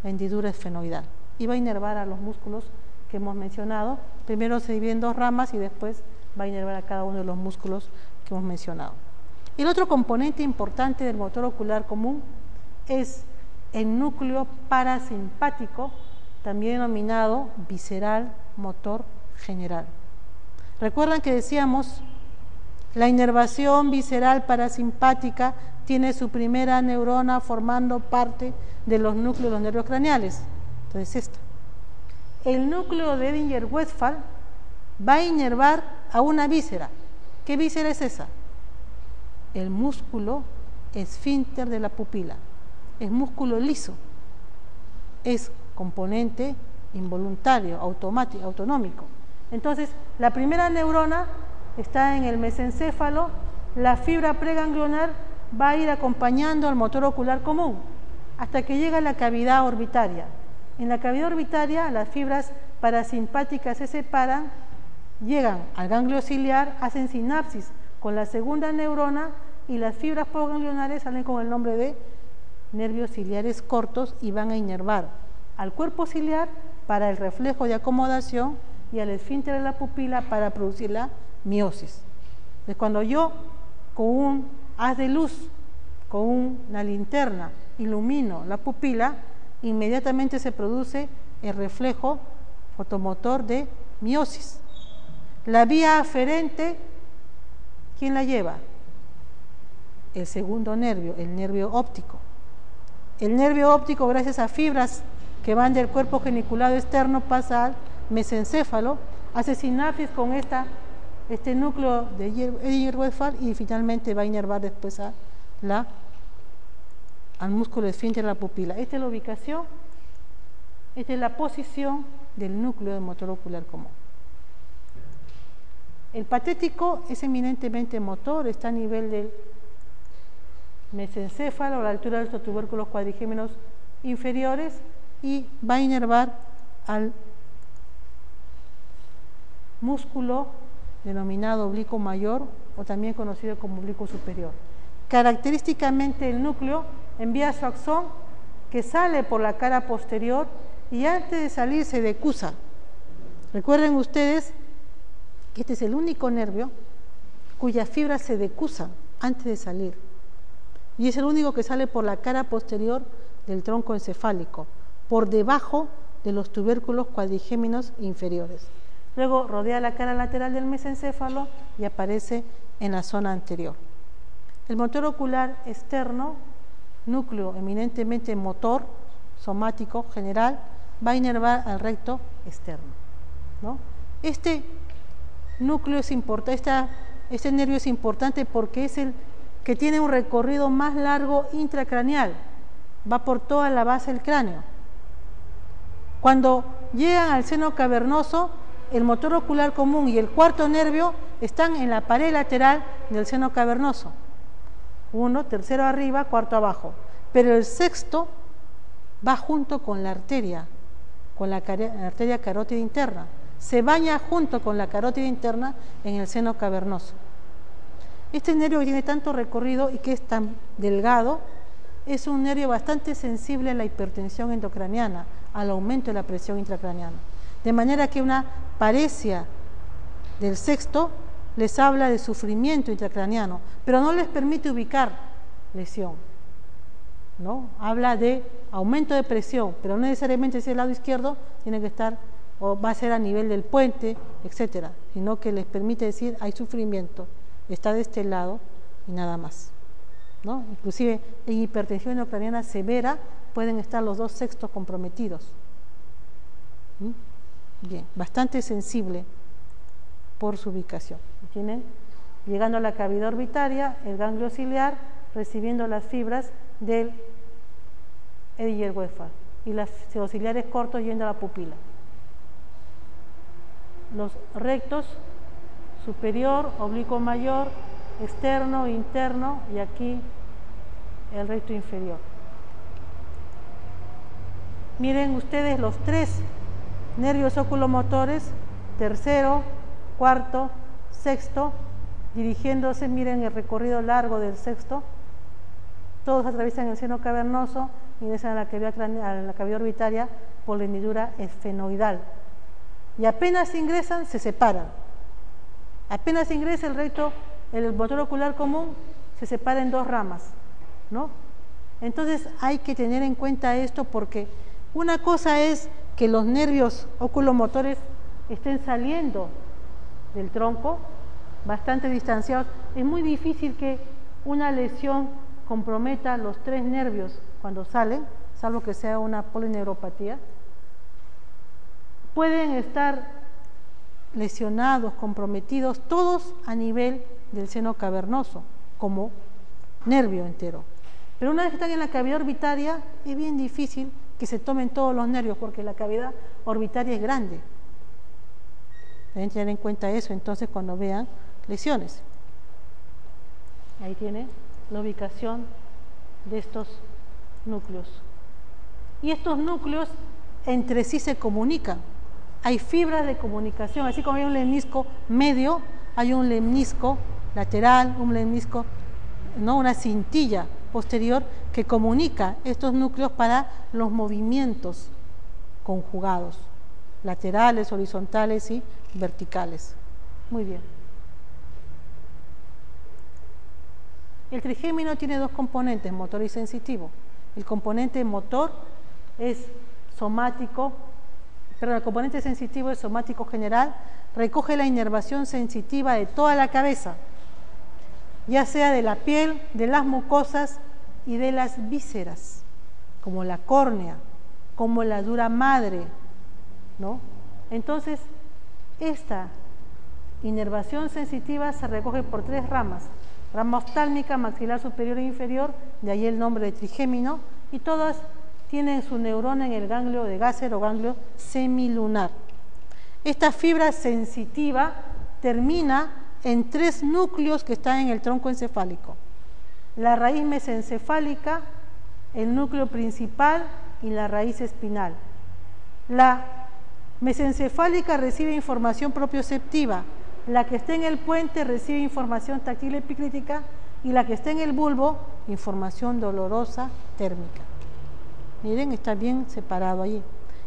la hendidura esfenoidal y va a inervar a los músculos que hemos mencionado. Primero se divide en dos ramas y después va a inervar a cada uno de los músculos que hemos mencionado. El otro componente importante del motor ocular común es el núcleo parasimpático, también denominado visceral motor general. Recuerdan que decíamos la inervación visceral parasimpática tiene su primera neurona formando parte de los núcleos de los nervios craneales. Entonces esta. El núcleo de Edinger-Westphal va a inervar a una víscera. ¿Qué víscera es esa? El músculo esfínter de la pupila. Es músculo liso. Es componente involuntario, automático, autonómico. Entonces, la primera neurona está en el mesencéfalo, la fibra preganglionar va a ir acompañando al motor ocular común hasta que llega a la cavidad orbitaria. En la cavidad orbitaria, las fibras parasimpáticas se separan, llegan al ganglio ciliar, hacen sinapsis con la segunda neurona y las fibras postganglionares salen con el nombre de nervios ciliares cortos y van a inervar al cuerpo ciliar para el reflejo de acomodación y al esfínter de la pupila para producir la miosis. Entonces, cuando yo con un haz de luz, con una linterna, ilumino la pupila, inmediatamente se produce el reflejo fotomotor de miosis. La vía aferente, ¿quién la lleva? El segundo nervio, el nervio óptico. El nervio óptico, gracias a fibras que van del cuerpo geniculado externo, pasa al mesencéfalo, hace sinapsis con este núcleo de Edinger-Westphal y finalmente va a inervar después al músculo esfínter de la pupila. Esta es la ubicación, esta es la posición del núcleo del motor ocular común. El patético es eminentemente motor, está a nivel del mesencéfalo, a la altura de estos tubérculos cuadrigémenos inferiores y va a inervar al músculo denominado oblicuo mayor o también conocido como oblicuo superior. Característicamente el núcleo envía su axón que sale por la cara posterior y antes de salir se decusa. Recuerden ustedes que este es el único nervio cuyas fibras se decusan antes de salir y es el único que sale por la cara posterior del tronco encefálico, por debajo de los tubérculos cuadrigémenos inferiores. Luego rodea la cara lateral del mesencéfalo y aparece en la zona anterior. El motor ocular externo, núcleo eminentemente motor, somático, general, va a inervar al recto externo, ¿no? Este núcleo es importante, este nervio es importante porque es el que tiene un recorrido más largo intracraneal, va por toda la base del cráneo. Cuando llegan al seno cavernoso, el motor ocular común y el cuarto nervio están en la pared lateral del seno cavernoso. Uno, tercero arriba, cuarto abajo. Pero el sexto va junto con la arteria carótida interna. Se baña junto con la carótida interna en el seno cavernoso. Este nervio que tiene tanto recorrido y que es tan delgado, es un nervio bastante sensible a la hipertensión endocraniana, al aumento de la presión intracraneana. De manera que una paresia del sexto les habla de sufrimiento intracraneano, pero no les permite ubicar lesión, ¿no? Habla de aumento de presión, pero no necesariamente si es el lado izquierdo tiene que estar o va a ser a nivel del puente, etcétera, sino que les permite decir hay sufrimiento está de este lado y nada más, ¿no? Inclusive en hipertensión intracraniana severa pueden estar los 2 sextos comprometidos. Bien, bastante sensible por su ubicación. Tienen, llegando a la cavidad orbitaria, el ganglio ciliar recibiendo las fibras del Edinger-Westphal y los pseudociliares cortos yendo a la pupila. Los rectos superior, oblicuo mayor, externo, interno y aquí el recto inferior. Miren ustedes los 3 nervios oculomotores, tercero, cuarto, sexto, dirigiéndose, miren el recorrido largo del sexto, todos atraviesan el seno cavernoso, ingresan a la cavidad orbitaria por la hendidura esfenoidal. Y apenas ingresan, se separan. Apenas ingresa el recto, el motor ocular común, se separa en 2 ramas, ¿no? Entonces hay que tener en cuenta esto porque una cosa es que los nervios oculomotores estén saliendo del tronco, bastante distanciados. Es muy difícil que una lesión comprometa los 3 nervios cuando salen, salvo que sea una polineuropatía. Pueden estar lesionados, comprometidos, todos a nivel del seno cavernoso, como nervio entero. Pero una vez que están en la cavidad orbitaria, es bien difícil que se tomen todos los nervios, porque la cavidad orbitaria es grande. Deben tener en cuenta eso entonces cuando vean lesiones. Ahí tiene la ubicación de estos núcleos. Y estos núcleos entre sí se comunican. Hay fibras de comunicación, así como hay un lemnisco medio, hay un lemnisco lateral, un lemnisco, ¿no? Una cintilla posterior que comunica estos núcleos para los movimientos conjugados, laterales, horizontales y verticales. Muy bien. El trigémino tiene 2 componentes, motor y sensitivo. El componente motor es somático, perdón, el componente sensitivo es somático general, recoge la inervación sensitiva de toda la cabeza, ya sea de la piel, de las mucosas y de las vísceras, como la córnea, como la dura madre, ¿no? Entonces, esta inervación sensitiva se recoge por 3 ramas: rama oftálmica, maxilar superior e inferior, de ahí el nombre de trigémino, y todas tienen su neurona en el ganglio de Gasser o ganglio semilunar. Esta fibra sensitiva termina en 3 núcleos que están en el tronco encefálico: la raíz mesencefálica, el núcleo principal y la raíz espinal. La mesencefálica recibe información propioceptiva, la que está en el puente recibe información táctil epicrítica y la que está en el bulbo, información dolorosa térmica. Miren, está bien separado allí.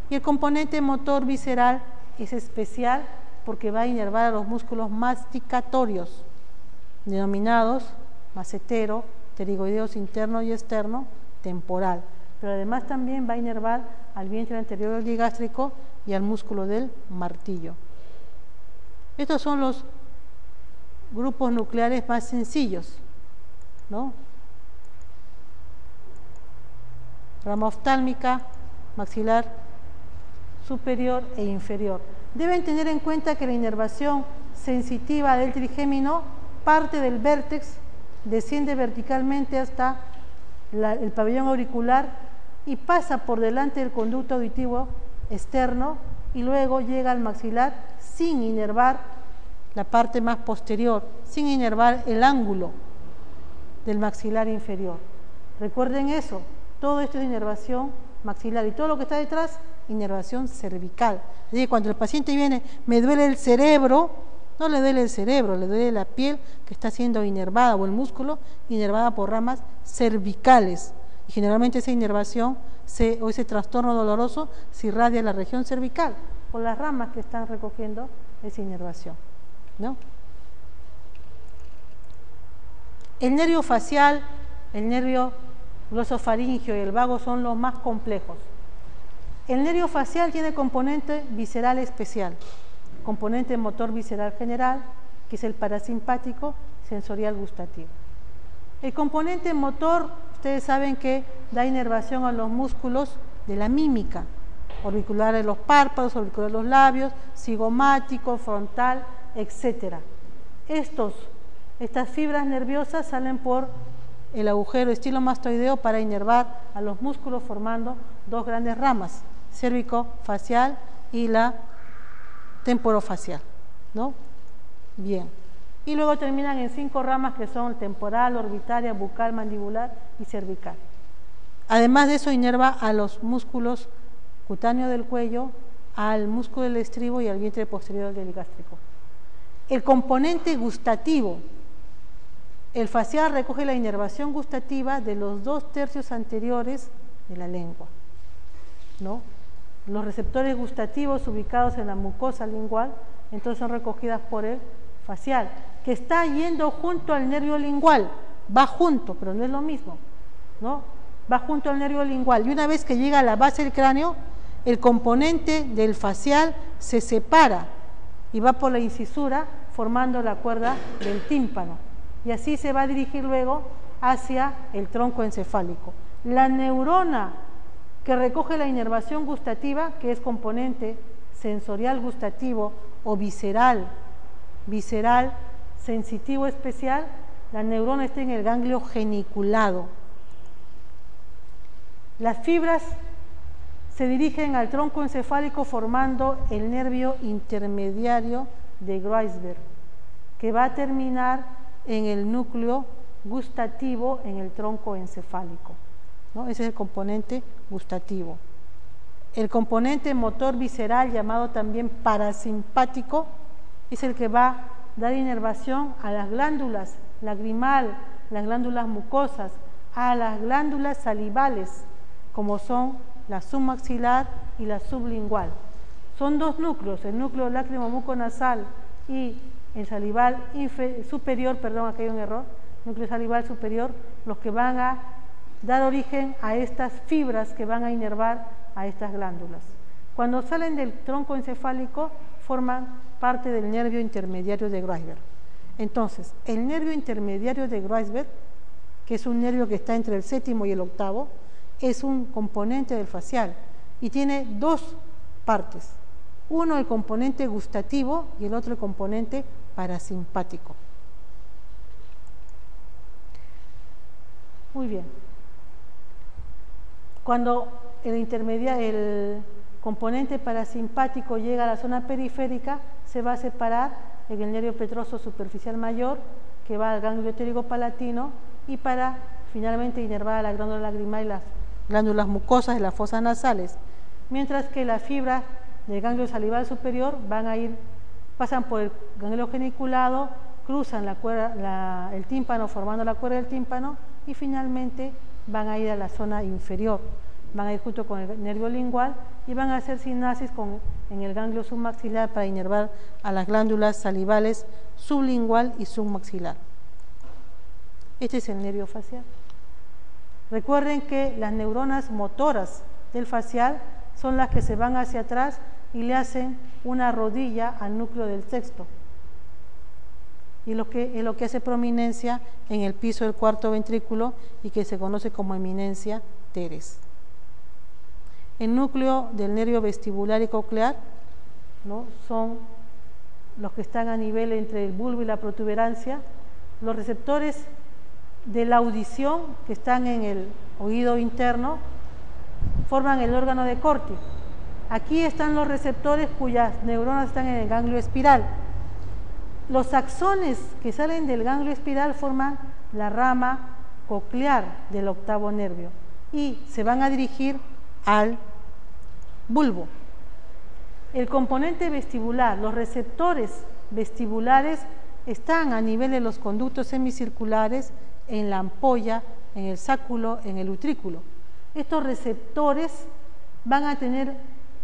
Y el componente motor visceral es especial porque va a inervar a los músculos masticatorios, denominados macetero, pterigoideos interno y externo, temporal. Pero además también va a inervar al vientre anterior del digástrico y al músculo del martillo. Estos son los grupos nucleares más sencillos, ¿no? Rama oftálmica, maxilar superior e inferior. Deben tener en cuenta que la inervación sensitiva del trigémino parte del vértex, desciende verticalmente hasta el pabellón auricular y pasa por delante del conducto auditivo externo y luego llega al maxilar sin inervar la parte más posterior, sin inervar el ángulo del maxilar inferior. Recuerden eso, todo esto es inervación maxilar y todo lo que está detrás, inervación cervical. Es decir, cuando el paciente viene, me duele el cerebro, no le duele el cerebro, le duele la piel que está siendo inervada o el músculo inervada por ramas cervicales. Y generalmente esa inervación o ese trastorno doloroso se irradia a la región cervical por las ramas que están recogiendo esa inervación, ¿no? El nervio facial, el nervio glosofaringio y el vago son los más complejos. El nervio facial tiene componente visceral especial, componente motor visceral general, que es el parasimpático, sensorial gustativo. El componente motor, ustedes saben que da inervación a los músculos de la mímica, orbicular de los párpados, orbicular de los labios, cigomático, frontal, etc. Estas fibras nerviosas salen por el agujero estilomastoideo para inervar a los músculos formando dos grandes ramas, cérvico-facial y la temporofacial, ¿no? Bien. Y luego terminan en 5 ramas que son temporal, orbitaria, bucal, mandibular y cervical. Además de eso, inerva a los músculos cutáneos del cuello, al músculo del estribo y al vientre posterior del gástrico. El componente gustativo. El facial recoge la inervación gustativa de los 2/3 anteriores de la lengua, ¿no? Los receptores gustativos ubicados en la mucosa lingual, entonces son recogidas por el facial, que está yendo junto al nervio lingual, va junto, pero no es lo mismo, ¿no? Va junto al nervio lingual, y una vez que llega a la base del cráneo, el componente del facial se separa y va por la incisura formando la cuerda del tímpano, y así se va a dirigir luego hacia el tronco encefálico. La neurona que recoge la inervación gustativa, que es componente sensorial gustativo o visceral, sensitivo especial, la neurona está en el ganglio geniculado. Las fibras se dirigen al tronco encefálico formando el nervio intermediario de Greisberg, que va a terminar en el núcleo gustativo en el tronco encefálico, ¿no? Ese es el componente gustativo. El componente motor visceral, llamado también parasimpático, es el que va a dar inervación a las glándulas lagrimal, las glándulas mucosas, a las glándulas salivales, como son la submaxilar y la sublingual. Son 2 núcleos, el núcleo lácrimo-muconasal y el salival superior, perdón, aquí hay un error, núcleo salival superior, los que van a dar origen a estas fibras que van a inervar a estas glándulas. Cuando salen del tronco encefálico, forman parte del nervio intermediario de Greisberg. Entonces, el nervio intermediario de Greisberg, que es un nervio que está entre el 7º y el 8º, es un componente del facial y tiene 2 partes. Uno el componente gustativo y el otro el componente parasimpático. Muy bien. Cuando el componente parasimpático llega a la zona periférica, se va a separar en el nervio petroso superficial mayor, que va al ganglio pterigo-palatino, y para finalmente inervar a la glándula lagrimal y las glándulas mucosas de las fosas nasales, mientras que las fibras del ganglio salival superior pasan por el ganglio geniculado, cruzan el tímpano formando la cuerda del tímpano y finalmente van a ir a la zona inferior, van a ir junto con el nervio lingual y van a hacer sinapsis en el ganglio submaxilar para inervar a las glándulas salivales sublingual y submaxilar. Este es el nervio facial. Recuerden que las neuronas motoras del facial son las que se van hacia atrás y le hacen una rodilla al núcleo del sexto, y es lo que hace prominencia en el piso del 4º ventrículo y que se conoce como eminencia teres. El núcleo del nervio vestibular y coclear, ¿no?, son los que están a nivel entre el bulbo y la protuberancia. Los receptores de la audición, que están en el oído interno, forman el órgano de Corti. Aquí están los receptores cuyas neuronas están en el ganglio espiral. Los axones que salen del ganglio espiral forman la rama coclear del 8º nervio y se van a dirigir al bulbo. El componente vestibular, los receptores vestibulares están a nivel de los conductos semicirculares, en la ampolla, en el sáculo, en el utrículo. Estos receptores van a tener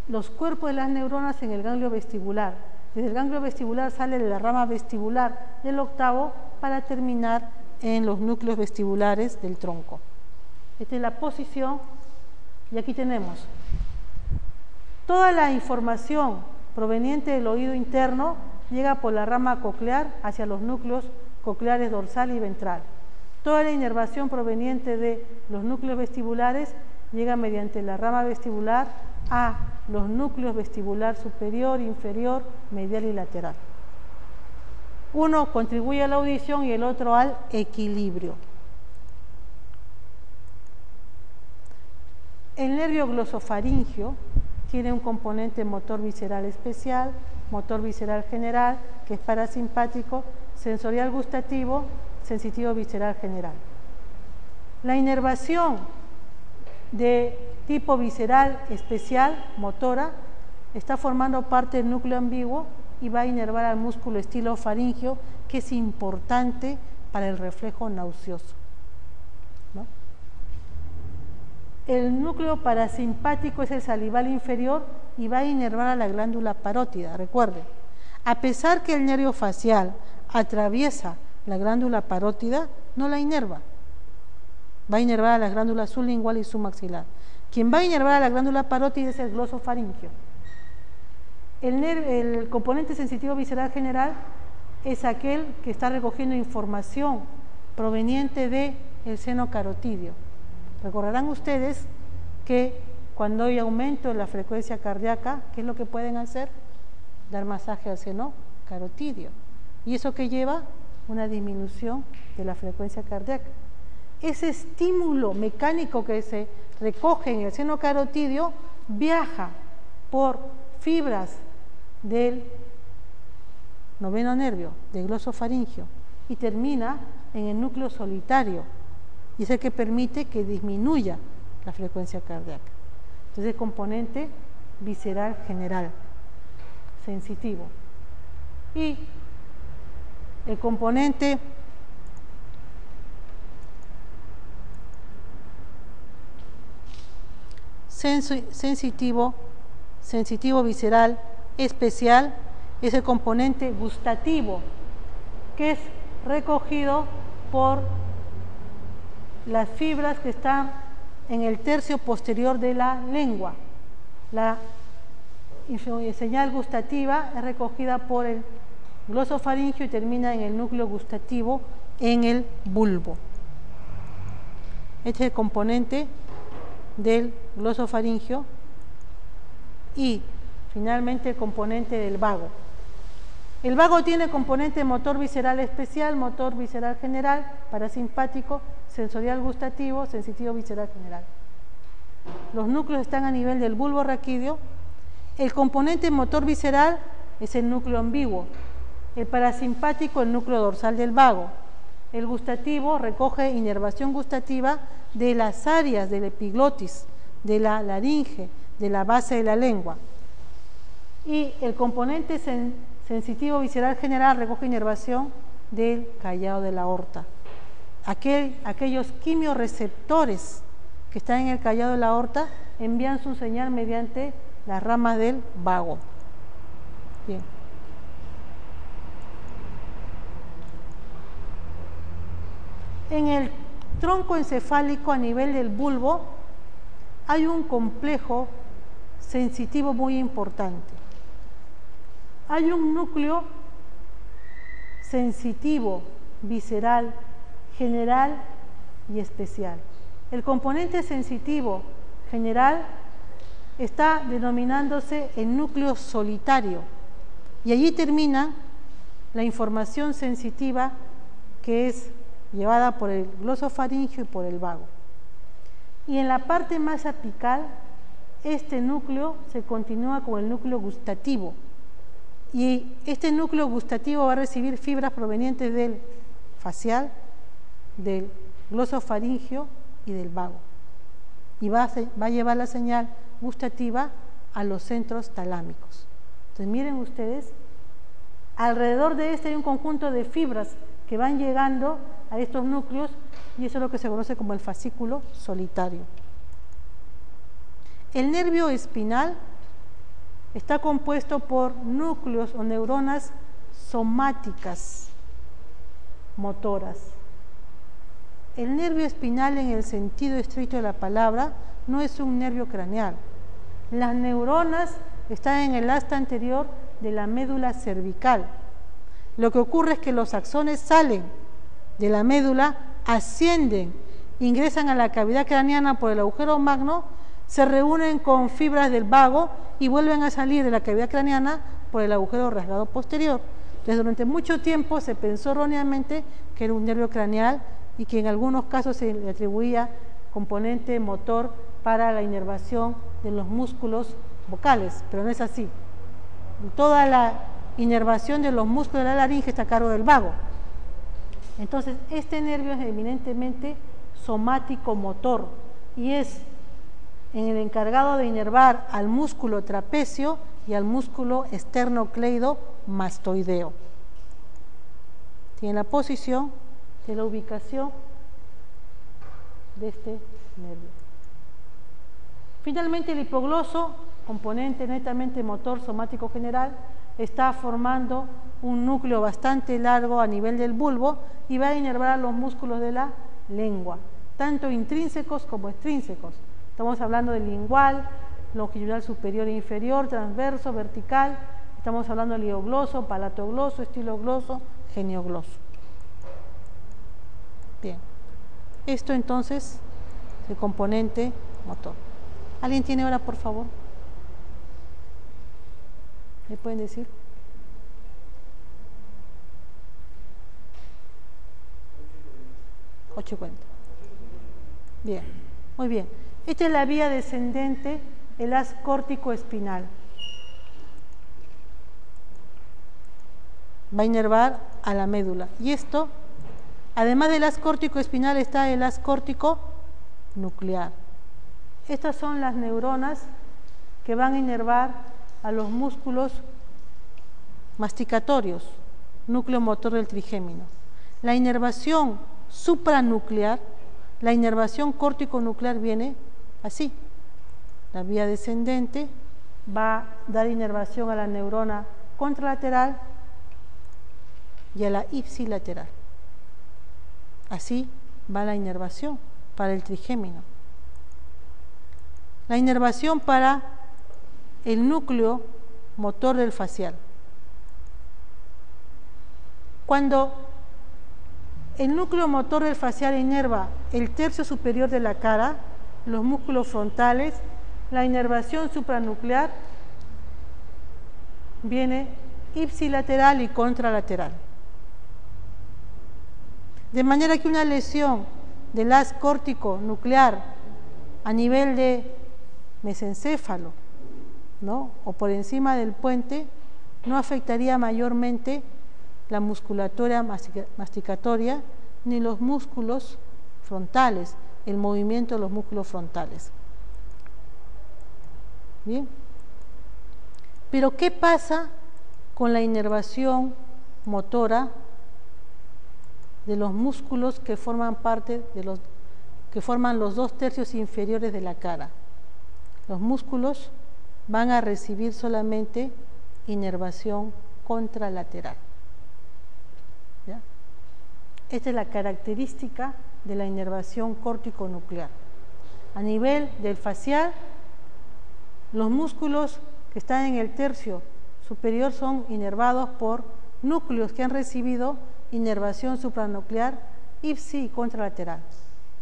los cuerpos de las neuronas en el ganglio vestibular. Desde el ganglio vestibular sale de la rama vestibular del 8º para terminar en los núcleos vestibulares del tronco. Esta es la posición y aquí tenemos toda la información proveniente del oído interno llega por la rama coclear hacia los núcleos cocleares dorsal y ventral. Toda la inervación proveniente de los núcleos vestibulares llega mediante la rama vestibular a los núcleos vestibular superior, inferior, medial y lateral. Uno contribuye a la audición y el otro al equilibrio. El nervio glosofaringio tiene un componente motor visceral especial, motor visceral general, que es parasimpático, sensorial gustativo, sensitivo visceral general. La inervación de tipo visceral especial, motora, está formando parte del núcleo ambiguo y va a inervar al músculo estilofaringio, que es importante para el reflejo nauseoso, ¿no? El núcleo parasimpático es el salival inferior y va a inervar a la glándula parótida. Recuerden, a pesar que el nervio facial atraviesa la glándula parótida, no la inerva. Va a inervar a la glándula sublingual y submaxilar. Quien va a inervar a la glándula parótida es el glosofaringio. El componente sensitivo visceral general es aquel que está recogiendo información proveniente del seno carotidio. Recordarán ustedes que cuando hay aumento en la frecuencia cardíaca, ¿qué es lo que pueden hacer? Dar masaje al seno carotidio. ¿Y eso qué lleva? Una disminución de la frecuencia cardíaca. Ese estímulo mecánico que se recoge en el seno carotidio viaja por fibras del noveno nervio, del glosofaringio, y termina en el núcleo solitario, y es el que permite que disminuya la frecuencia cardíaca. Entonces, el componente visceral general, sensitivo. Y el componente sensitivo visceral especial es el componente gustativo, que es recogido por las fibras que están en el tercio posterior de la lengua. La señal gustativa es recogida por el glosofaringio y termina en el núcleo gustativo en el bulbo. Este es el componente del glosofaringio y finalmente el componente del vago. El vago tiene componente motor visceral especial, motor visceral general, parasimpático, sensorial gustativo, sensitivo visceral general. Los núcleos están a nivel del bulbo raquídeo. El componente motor visceral es el núcleo ambiguo, el parasimpático el núcleo dorsal del vago. El gustativo recoge inervación gustativa de las áreas del epiglotis, de la laringe, de la base de la lengua. Y el componente sensitivo visceral general recoge inervación del callado de la aorta. Aquellos quimiorreceptores que están en el callado de la aorta envían su señal mediante las ramas del vago. Bien. En el tronco encefálico a nivel del bulbo hay un complejo sensitivo muy importante. Hay un núcleo sensitivo, visceral, general y especial. El componente sensitivo general está denominándose el núcleo solitario y allí termina la información sensitiva que es llevada por el glosofaringio y por el vago. Y en la parte más apical, este núcleo se continúa con el núcleo gustativo. Y este núcleo gustativo va a recibir fibras provenientes del facial, del glosofaringio y del vago. Y va a llevar la señal gustativa a los centros talámicos. Entonces, miren ustedes, alrededor de este hay un conjunto de fibras que van llegando a estos núcleos y eso es lo que se conoce como el fascículo solitario. El nervio espinal está compuesto por núcleos o neuronas somáticas motoras. El nervio espinal en el sentido estricto de la palabra no es un nervio craneal. Las neuronas están en el asta anterior de la médula cervical Lo que ocurre es que los axones salen de la médula, ascienden, ingresan a la cavidad craneana por el agujero magno, se reúnen con fibras del vago y vuelven a salir de la cavidad craneana por el agujero rasgado posterior. Entonces, durante mucho tiempo se pensó erróneamente que era un nervio craneal y que en algunos casos se le atribuía componente motor para la inervación de los músculos vocales, pero no es así. Toda la inervación de los músculos de la laringe está a cargo del vago. Entonces, este nervio es eminentemente somático-motor y es en el encargado de inervar al músculo trapecio y al músculo esternocleido-mastoideo. Tiene la posición de la ubicación de este nervio. Finalmente, el hipogloso, componente netamente motor somático general, está formando un núcleo bastante largo a nivel del bulbo y va a inervar a los músculos de la lengua, tanto intrínsecos como extrínsecos. Estamos hablando del lingual, longitudinal superior e inferior, transverso, vertical. Estamos hablando del iogloso, palatogloso, estilogloso, geniogloso. Bien. Esto entonces es el componente motor. ¿Alguien tiene hora, por favor? ¿Me pueden decir? 8:40. Bien, muy bien. Esta es la vía descendente, el haz córtico-espinal. Va a inervar a la médula. Y esto, además del haz córtico-espinal, está el haz córtico-nuclear. Estas son las neuronas que van a inervar a los músculos masticatorios, núcleo motor del trigémino. La inervación supranuclear, la inervación córtico-nuclear viene así. La vía descendente va a dar inervación a la neurona contralateral y a la ipsilateral. Así va la inervación para el trigémino. La inervación para el núcleo motor del facial. Cuando el núcleo motor del facial inerva el tercio superior de la cara, los músculos frontales, la inervación supranuclear viene ipsilateral y contralateral. De manera que una lesión del haz córtico nuclear a nivel de mesencéfalo, ¿no?, o por encima del puente, no afectaría mayormente la musculatura masticatoria ni los músculos frontales, el movimiento de los músculos frontales. Bien. Pero ¿qué pasa con la inervación motora de los músculos que forman parte de los que forman los 2/3 inferiores de la cara? Los músculos van a recibir solamente inervación contralateral. ¿Ya? Esta es la característica de la inervación córtico-nuclear. A nivel del facial, los músculos que están en el tercio superior son inervados por núcleos que han recibido inervación supranuclear ipsi y contralateral,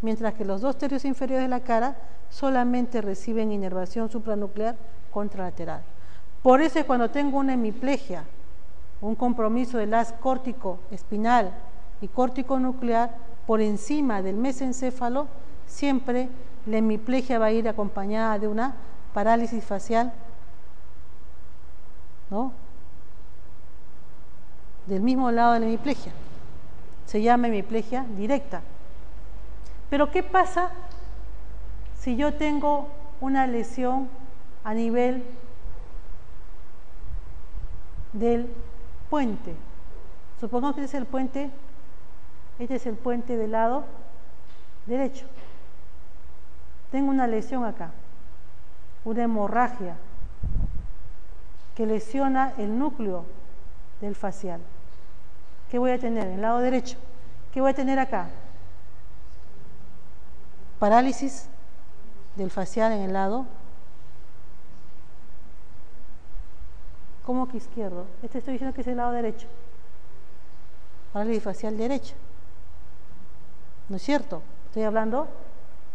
mientras que los 2/3 inferiores de la cara solamente reciben inervación supranuclear contralateral. Por eso es cuando tengo una hemiplegia, un compromiso del haz córtico espinal y córtico nuclear por encima del mesencéfalo, siempre la hemiplegia va a ir acompañada de una parálisis facial, ¿no?, del mismo lado de la hemiplegia. Se llama hemiplegia directa. Pero ¿qué pasa si yo tengo una lesión a nivel del puente? Supongamos que este es el puente del lado derecho. Tengo una lesión acá, una hemorragia que lesiona el núcleo del facial. ¿Qué voy a tener? En el lado derecho. ¿Qué voy a tener acá? Parálisis del facial en el lado. ¿Cómo que izquierdo? Estoy diciendo que es el lado derecho. parálisis facial derecha. ¿No es cierto? Estoy hablando,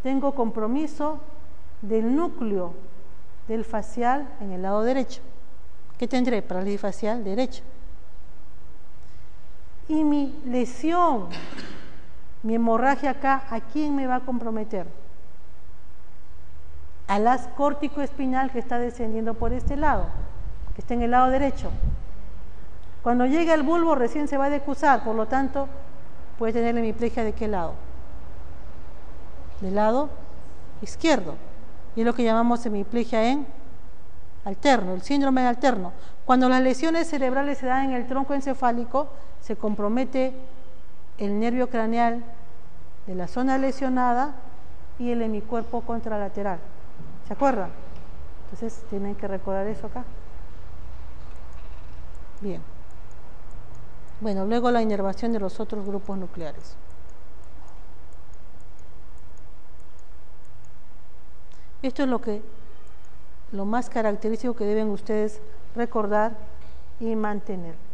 tengo compromiso del núcleo del facial en el lado derecho. ¿Qué tendré? Parálisis facial derecha. Y mi lesión, mi hemorragia acá, ¿a quién me va a comprometer? Al haz córtico-espinal que está descendiendo por este lado, que está en el lado derecho. Cuando llegue al bulbo recién se va a decusar, por lo tanto, puede tener la hemiplegia ¿de qué lado? Del lado izquierdo. Y es lo que llamamos hemiplegia en alterno, el síndrome de alterno. Cuando las lesiones cerebrales se dan en el tronco encefálico, se compromete el nervio craneal de la zona lesionada y el hemicuerpo contralateral. ¿Se acuerdan? Entonces tienen que recordar eso acá. Bien. Bueno, luego la inervación de los otros grupos nucleares. Esto es lo más característico que deben ustedes recordar y mantener.